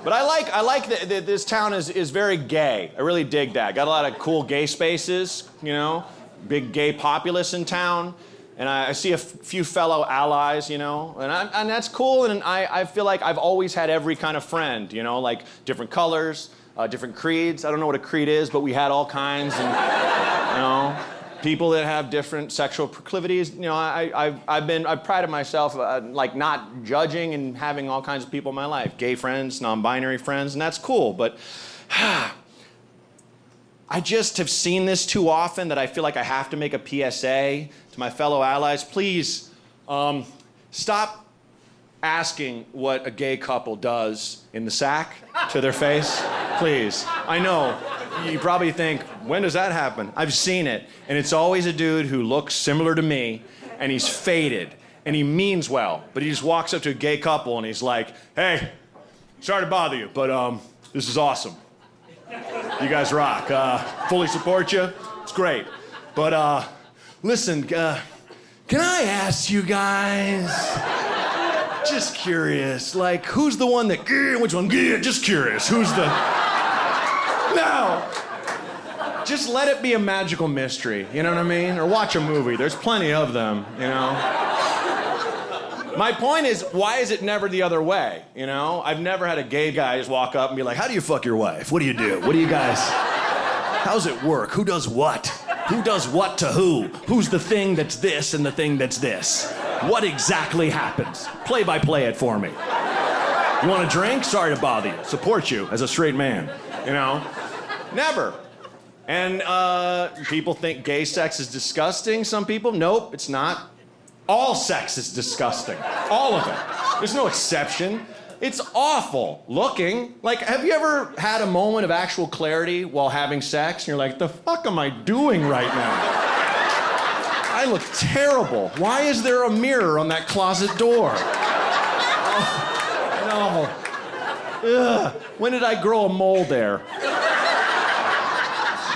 But I like that this town is very gay. I really dig that. Got a lot of cool gay spaces, you know, big gay populace in town. And I see a few fellow allies, you know, and that's cool. And I feel like I've always had every kind of friend, you know, like different colors, different creeds. I don't know what a creed is, but we had all kinds. And, you know, people that have different sexual proclivities. You know, I've prided myself like not judging and having all kinds of people in my life, gay friends, non-binary friends, and that's cool. But I just have seen this too often that I feel like I have to make a PSA to my fellow allies. Please stop asking what a gay couple does in the sack to their face. Please. I know. You probably think, when does that happen? I've seen it. And it's always a dude who looks similar to me, and he's faded, and he means well, but he just walks up to a gay couple and he's like, hey, sorry to bother you, but this is awesome. You guys rock. Fully support you. It's great. But listen, can I ask you guys? Just curious, like, who's the one that, which one, just curious, who's the, no. Just let it be a magical mystery, you know what I mean? Or watch a movie, there's plenty of them, you know? My point is, why is it never the other way, you know? I've never had a gay guy just walk up and be like, how do you fuck your wife? What do you do? What do you guys, how's it work? Who does what? Who does what to who? Who's the thing that's this and the thing that's this? What exactly happens? Play-by-play it for me. You want a drink? Sorry to bother you. Support you as a straight man, you know? Never. And people think gay sex is disgusting. Some people, nope, it's not. All sex is disgusting. All of it. There's no exception. It's awful looking. Like, have you ever had a moment of actual clarity while having sex? And you're like, the fuck am I doing right now? I look terrible. Why is there a mirror on that closet door? Oh, no. Ugh. When did I grow a mole there?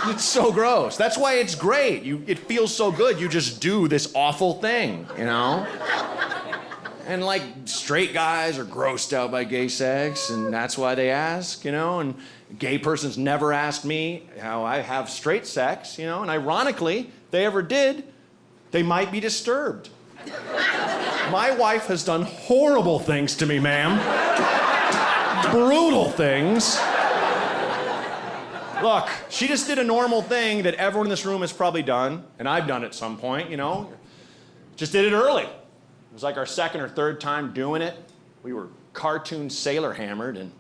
It's so gross. That's why it's great. It feels so good. You just do this awful thing, you know? And like straight guys are grossed out by gay sex, and that's why they ask, you know? And a gay person's never asked me how I have straight sex, you know? And ironically, if they ever did, they might be disturbed. My wife has done horrible things to me, ma'am. Brutal things. Look, she just did a normal thing that everyone in this room has probably done, and I've done at some point, you know? Just did it early. It was like our second or third time doing it. We were cartoon sailor hammered and,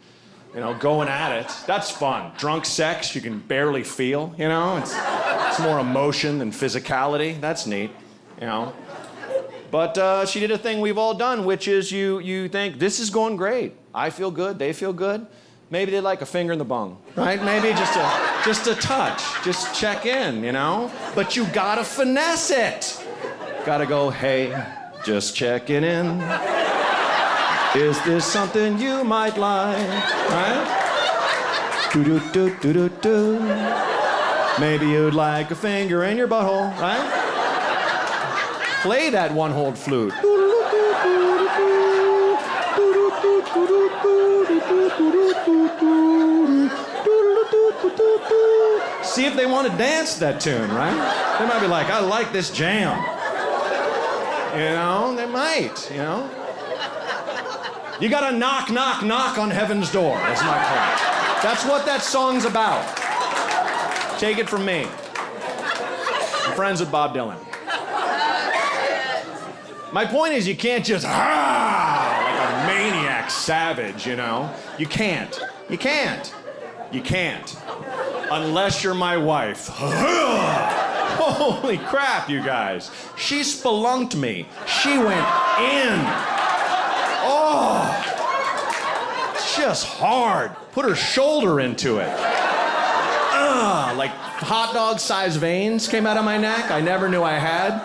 you know, going at it. That's fun. Drunk sex you can barely feel, you know? It's more emotion than physicality. That's neat, you know? But she did a thing we've all done, which is you think, this is going great. I feel good, they feel good. Maybe they like a finger in the bung, right? Maybe just a touch. Just check in, you know? But you gotta finesse it. Gotta go, hey, just checking in. Is this something you might like? Right? Do-do-do-do-do-do. Maybe you'd like a finger in your butthole, right? Play that one-holed flute. See if they want to dance that tune, right? They might be like, I like this jam. You know, they might, you know? You gotta knock, knock, knock on heaven's door, that's my point. That's what that song's about. Take it from me. I'm friends with Bob Dylan. My point is, you can't just, like a maniac savage, you know? You can't. You can't. You can't. Unless you're my wife. Holy crap, you guys. She spelunked me. She went in. Oh, just hard. Put her shoulder into it. Like hot dog sized veins came out of my neck I never knew I had.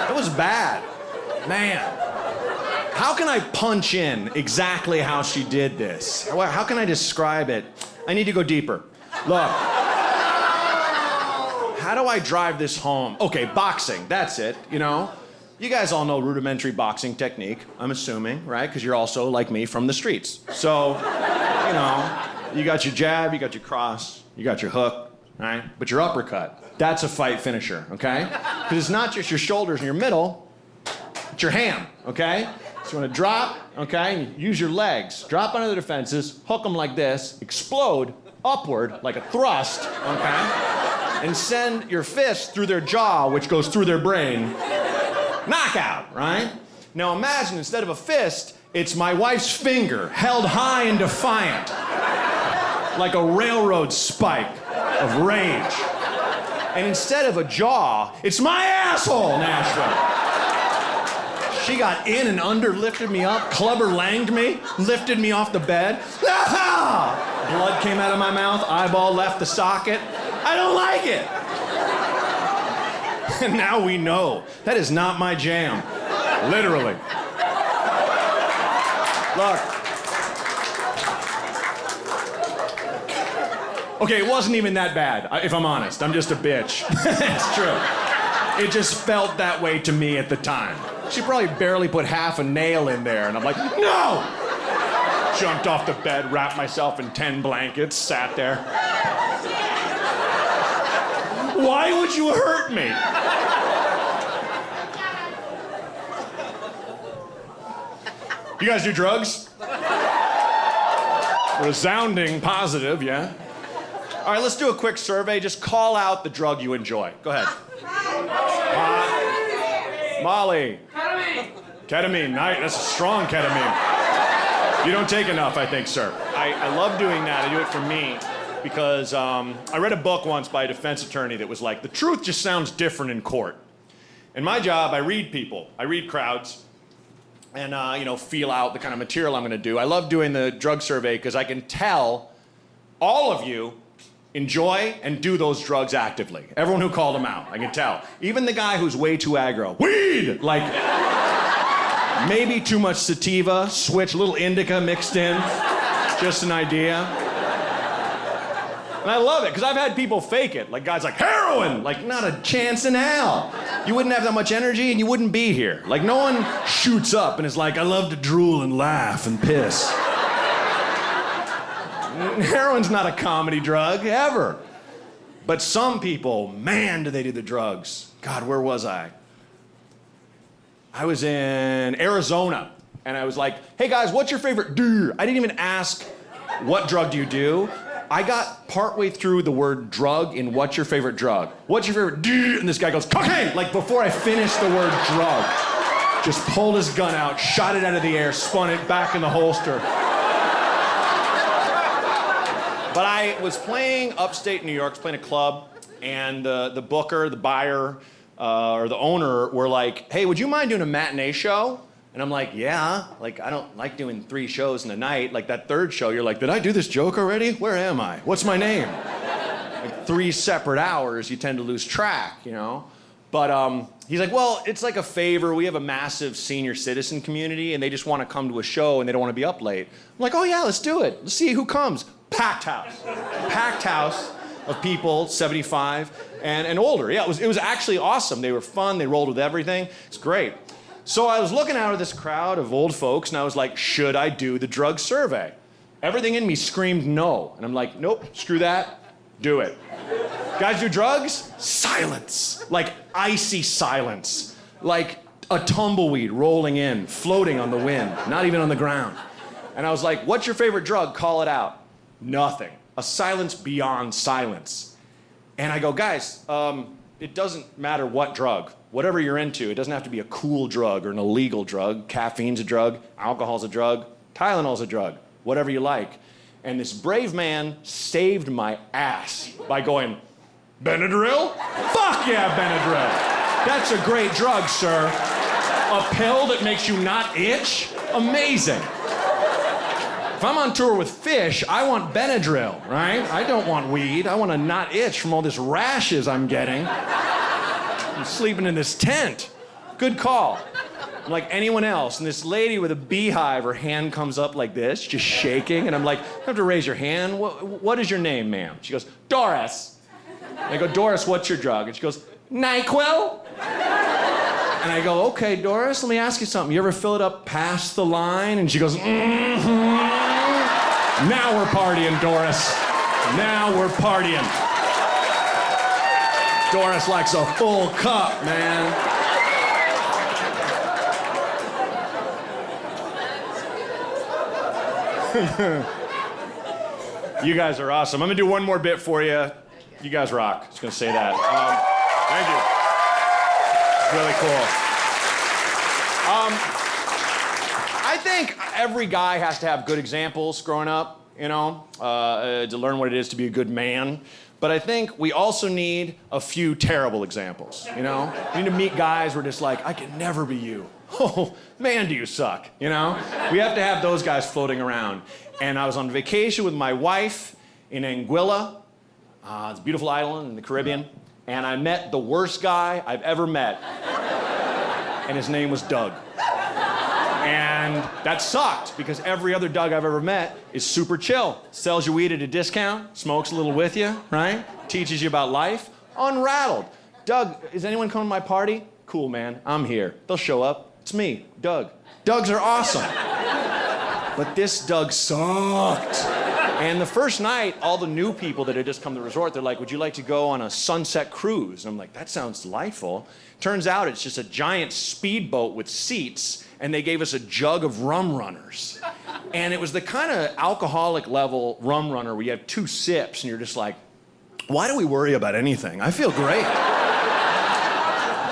It was bad. Man. How can I punch in exactly how she did this? How can I describe it? I need to go deeper. Look. How do I drive this home? Okay, boxing, that's it, you know? You guys all know rudimentary boxing technique, I'm assuming, right? Because you're also, like me, from the streets. So, you know, you got your jab, you got your cross, you got your hook, right? But your uppercut, that's a fight finisher, okay? Because it's not just your shoulders and your middle, it's your ham, okay? So you want to drop, okay, and use your legs. Drop under the defenses, hook them like this, explode upward like a thrust, okay? And send your fist through their jaw, which goes through their brain. Knockout, right? Now imagine, instead of a fist, it's my wife's finger held high and defiant. Like a railroad spike of rage. And instead of a jaw, it's my asshole, Nashville. She got in and under, lifted me up, clubber langed me, lifted me off the bed. Ah! Blood came out of my mouth, eyeball left the socket. I don't like it. And now we know that is not my jam. Literally. Look. Okay, it wasn't even that bad, if I'm honest. I'm just a bitch. It's true. It just felt that way to me at the time. She probably barely put half a nail in there, and I'm like, no! Jumped off the bed, wrapped myself in 10 blankets, sat there. Why would you hurt me? You guys do drugs? Resounding positive, yeah. All right, let's do a quick survey. Just call out the drug you enjoy. Go ahead. Molly. Ketamine. Nice. That's a strong ketamine. You don't take enough, I think, sir. I love doing that. I do it for me because I read a book once by a defense attorney that was like, the truth just sounds different in court. In my job, I read people. I read crowds and, feel out the kind of material I'm going to do. I love doing the drug survey because I can tell all of you enjoy and do those drugs actively. Everyone who called them out, I can tell. Even the guy who's way too aggro. Weed! Like, maybe too much sativa, switch, a little indica mixed in. Just an idea. And I love it, because I've had people fake it. Like guys like, heroin! Like, not a chance in hell. You wouldn't have that much energy and you wouldn't be here. Like, no one shoots up and is like, I love to drool and laugh and piss. Heroin's not a comedy drug, ever. But some people, man, do they do the drugs. God, where was I? I was in Arizona, and I was like, hey guys, what's your favorite drug? I didn't even ask, what drug do you do? I got partway through the word drug in what's your favorite drug? What's your favorite drug? And this guy goes, cocaine! Like before I finished the word drug. Just pulled his gun out, shot it out of the air, spun it back in the holster. But I was playing upstate New York, playing a club, and the booker, the buyer, or the owner were like, hey, would you mind doing a matinee show? And I'm like, yeah, like I don't like doing 3 shows in a night. Like that third show, you're like, did I do this joke already? Where am I? What's my name? Like 3 separate hours, you tend to lose track, you know? But he's like, well, it's like a favor. We have a massive senior citizen community, and they just want to come to a show, and they don't want to be up late. I'm like, oh yeah, let's do it. Let's see who comes. Packed house. Packed house of people, 75 and older. Yeah, it was actually awesome. They were fun. They rolled with everything. It's great. So I was looking out at this crowd of old folks, and I was like, should I do the drug survey? Everything in me screamed no. And I'm like, nope, screw that. Do it. Guys do drugs? Silence. Like icy silence. Like a tumbleweed rolling in, floating on the wind, not even on the ground. And I was like, what's your favorite drug? Call it out. Nothing. A silence beyond silence. And I go, guys, it doesn't matter what drug. Whatever you're into, it doesn't have to be a cool drug or an illegal drug. Caffeine's a drug, alcohol's a drug, Tylenol's a drug, whatever you like. And this brave man saved my ass by going, Benadryl? Fuck yeah, Benadryl. That's a great drug, sir. A pill that makes you not itch? Amazing. If I'm on tour with Fish, I want Benadryl, right? I don't want weed. I want to not itch from all this rashes I'm getting. I'm sleeping in this tent. Good call. I'm like anyone else. And this lady with a beehive, her hand comes up like this, just shaking. And I'm like, you have to raise your hand. What is your name, ma'am? She goes, Doris. And I go, Doris, what's your drug? And she goes, NyQuil. And I go, okay, Doris, let me ask you something. You ever fill it up past the line? And she goes, mm-hmm. Now we're partying, Doris. Now we're partying. Doris likes a full cup, man. You guys are awesome. I'm gonna do one more bit for you. You guys rock. Just gonna say that. Thank you. It's really cool. I think every guy has to have good examples growing up, you know, to learn what it is to be a good man. But I think we also need a few terrible examples, you know? We need to meet guys who are just like, I can never be you. Oh, man, do you suck, you know? We have to have those guys floating around. And I was on vacation with my wife in Anguilla. It's a beautiful island in the Caribbean. And I met the worst guy I've ever met. And his name was Doug. And And that sucked because every other Doug I've ever met is super chill. Sells you weed at a discount, smokes a little with you, right? Teaches you about life. Unrattled. Doug, is anyone coming to my party? Cool, man, I'm here. They'll show up. It's me, Doug. Dougs are awesome. But this Doug sucked. And the first night, all the new people that had just come to the resort, they're like, would you like to go on a sunset cruise? And I'm like, that sounds delightful. Turns out it's just a giant speedboat with seats, and they gave us a jug of rum runners. And it was the kind of alcoholic level rum runner where you have 2 sips, and you're just like, why do we worry about anything? I feel great.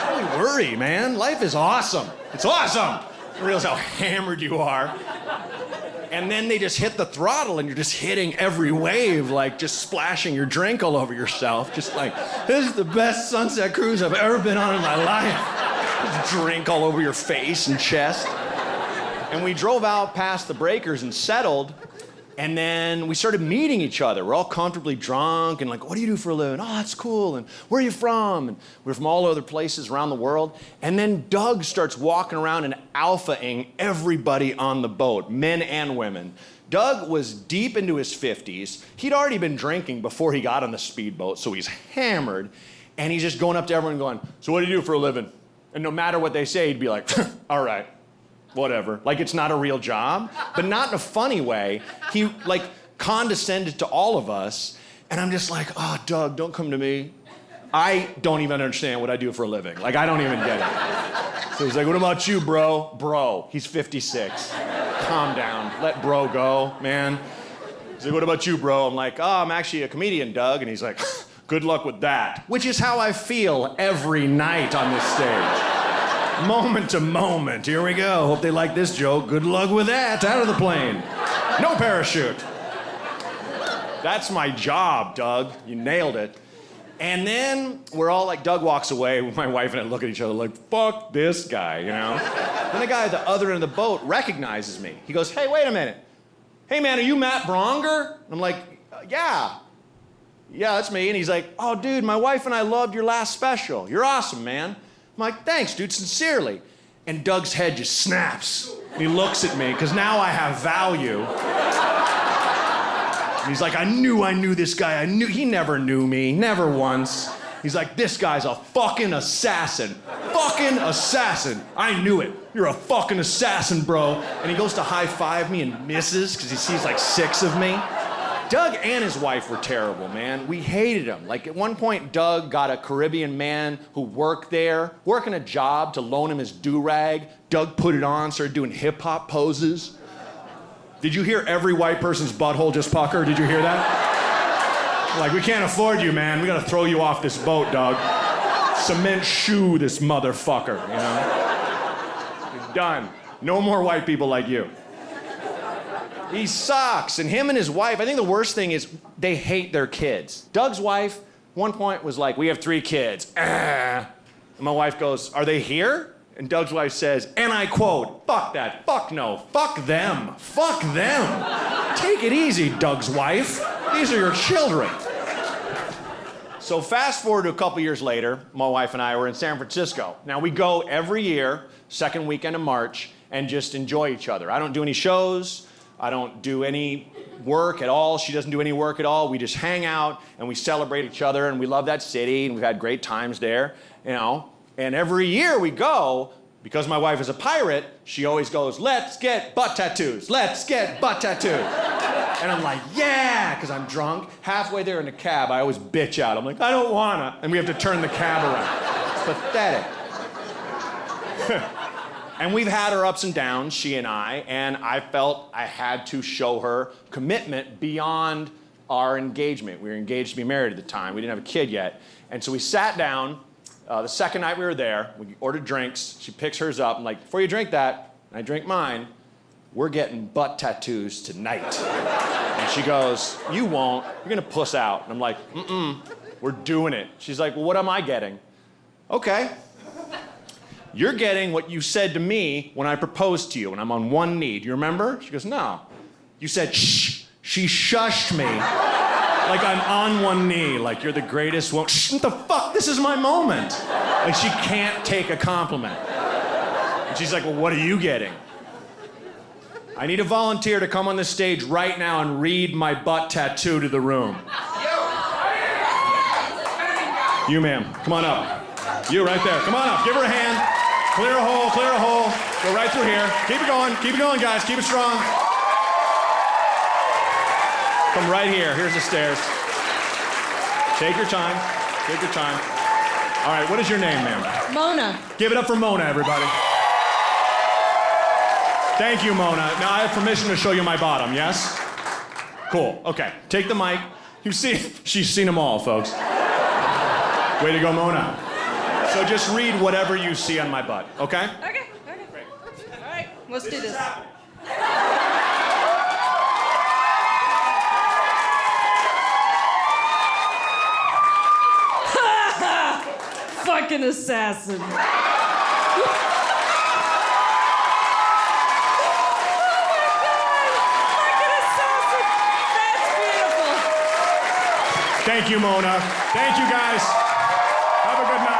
Why do we worry, man? Life is awesome. It's awesome. You realize how hammered you are. And then they just hit the throttle and you're just hitting every wave, like just splashing your drink all over yourself. Just like, this is the best sunset cruise I've ever been on in my life. Just drink all over your face and chest. And we drove out past the breakers and settled. And then we started meeting each other. We're all comfortably drunk and like, what do you do for a living? Oh, that's cool. And where are you from? And we're from all other places around the world. And then Doug starts walking around and alphaing everybody on the boat, men and women. Doug was deep into his 50s. He'd already been drinking before he got on the speedboat, so he's hammered. And he's just going up to everyone going, so what do you do for a living? And no matter what they say, he'd be like, all right. Whatever, like it's not a real job, but not in a funny way. He like condescended to all of us, and I'm just like, oh, Doug, don't come to me. I don't even understand what I do for a living. Like, I don't even get it. So he's like, what about you, bro? Bro, he's 56. Calm down, let bro go, man. He's like, what about you, bro? I'm like, oh, I'm actually a comedian, Doug. And he's like, good luck with that. Which is how I feel every night on this stage. Moment to moment. Here we go. Hope they like this joke. Good luck with that. Out of the plane. No parachute. That's my job, Doug. You nailed it. And then we're all like, Doug walks away. My wife and I look at each other like, fuck this guy, you know? Then the guy at the other end of the boat recognizes me. He goes, hey, wait a minute. Hey, man, are you Matt Braunger? I'm like, yeah. Yeah, that's me. And he's like, oh, dude, my wife and I loved your last special. You're awesome, man. I'm like, thanks, dude, sincerely. And Doug's head just snaps. And he looks at me, because now I have value. And he's like, I knew this guy. He never knew me, never once. He's like, this guy's a fucking assassin. Fucking assassin. I knew it. You're a fucking assassin, bro. And he goes to high five me and misses, because he sees like 6 of me. Doug and his wife were terrible, man. We hated him. Like, at one point, Doug got a Caribbean man who worked there, working a job to loan him his do-rag. Doug put it on, started doing hip-hop poses. Did you hear every white person's butthole just pucker? Did you hear that? Like, we can't afford you, man. We gotta throw you off this boat, Doug. Cement shoe this motherfucker, you know? You're done. No more white people like you. He sucks. And him and his wife, I think the worst thing is they hate their kids. Doug's wife, one point was like, we have 3 kids. And my wife goes, are they here? And Doug's wife says, and I quote, fuck that, fuck no, fuck them, fuck them. Take it easy, Doug's wife. These are your children. So fast forward to a couple years later, my wife and I were in San Francisco. Now we go every year, second weekend of March, and just enjoy each other. I don't do any shows. I don't do any work at all. She doesn't do any work at all. We just hang out and we celebrate each other, and we love that city, and we've had great times there, you know. And every year we go, because my wife is a pirate, she always goes, let's get butt tattoos. Let's get butt tattoos. And I'm like, yeah, because I'm drunk. Halfway there in the cab, I always bitch out. I'm like, I don't wanna. And we have to turn the cab around. It's pathetic. And we've had our ups and downs, she and I felt I had to show her commitment beyond our engagement. We were engaged to be married at the time. We didn't have a kid yet. And so we sat down. The second night we were there, we ordered drinks. She picks hers up. I'm like, before you drink that, and I drink mine, we're getting butt tattoos tonight. And she goes, you won't. You're going to puss out. And I'm like, we're doing it. She's like, well, what am I getting? Okay. You're getting what you said to me when I proposed to you, and I'm on one knee. Do you remember? She goes, no. You said, shh. She shushed me. Like I'm on one knee, like you're the greatest one. Shh, what the fuck? This is my moment. Like she can't take a compliment. And she's like, well, what are you getting? I need a volunteer to come on the stage right now and read my butt tattoo to the room. You, ma'am. Come on up. You right there. Come on up. Give her a hand. Clear a hole, clear a hole. Go right through here. Keep it going, guys. Keep it strong. Come right here. Here's the stairs. Take your time. Take your time. All right, what is your name, ma'am? Mona. Give it up for Mona, everybody. Thank you, Mona. Now I have permission to show you my bottom, yes? Cool, okay. Take the mic. You see, she's seen them all, folks. Way to go, Mona. So just read whatever you see on my butt, okay? Okay. Great. All right, let's do this. Fucking assassin. Thank you, Mona. Thank you, guys. Have a good night.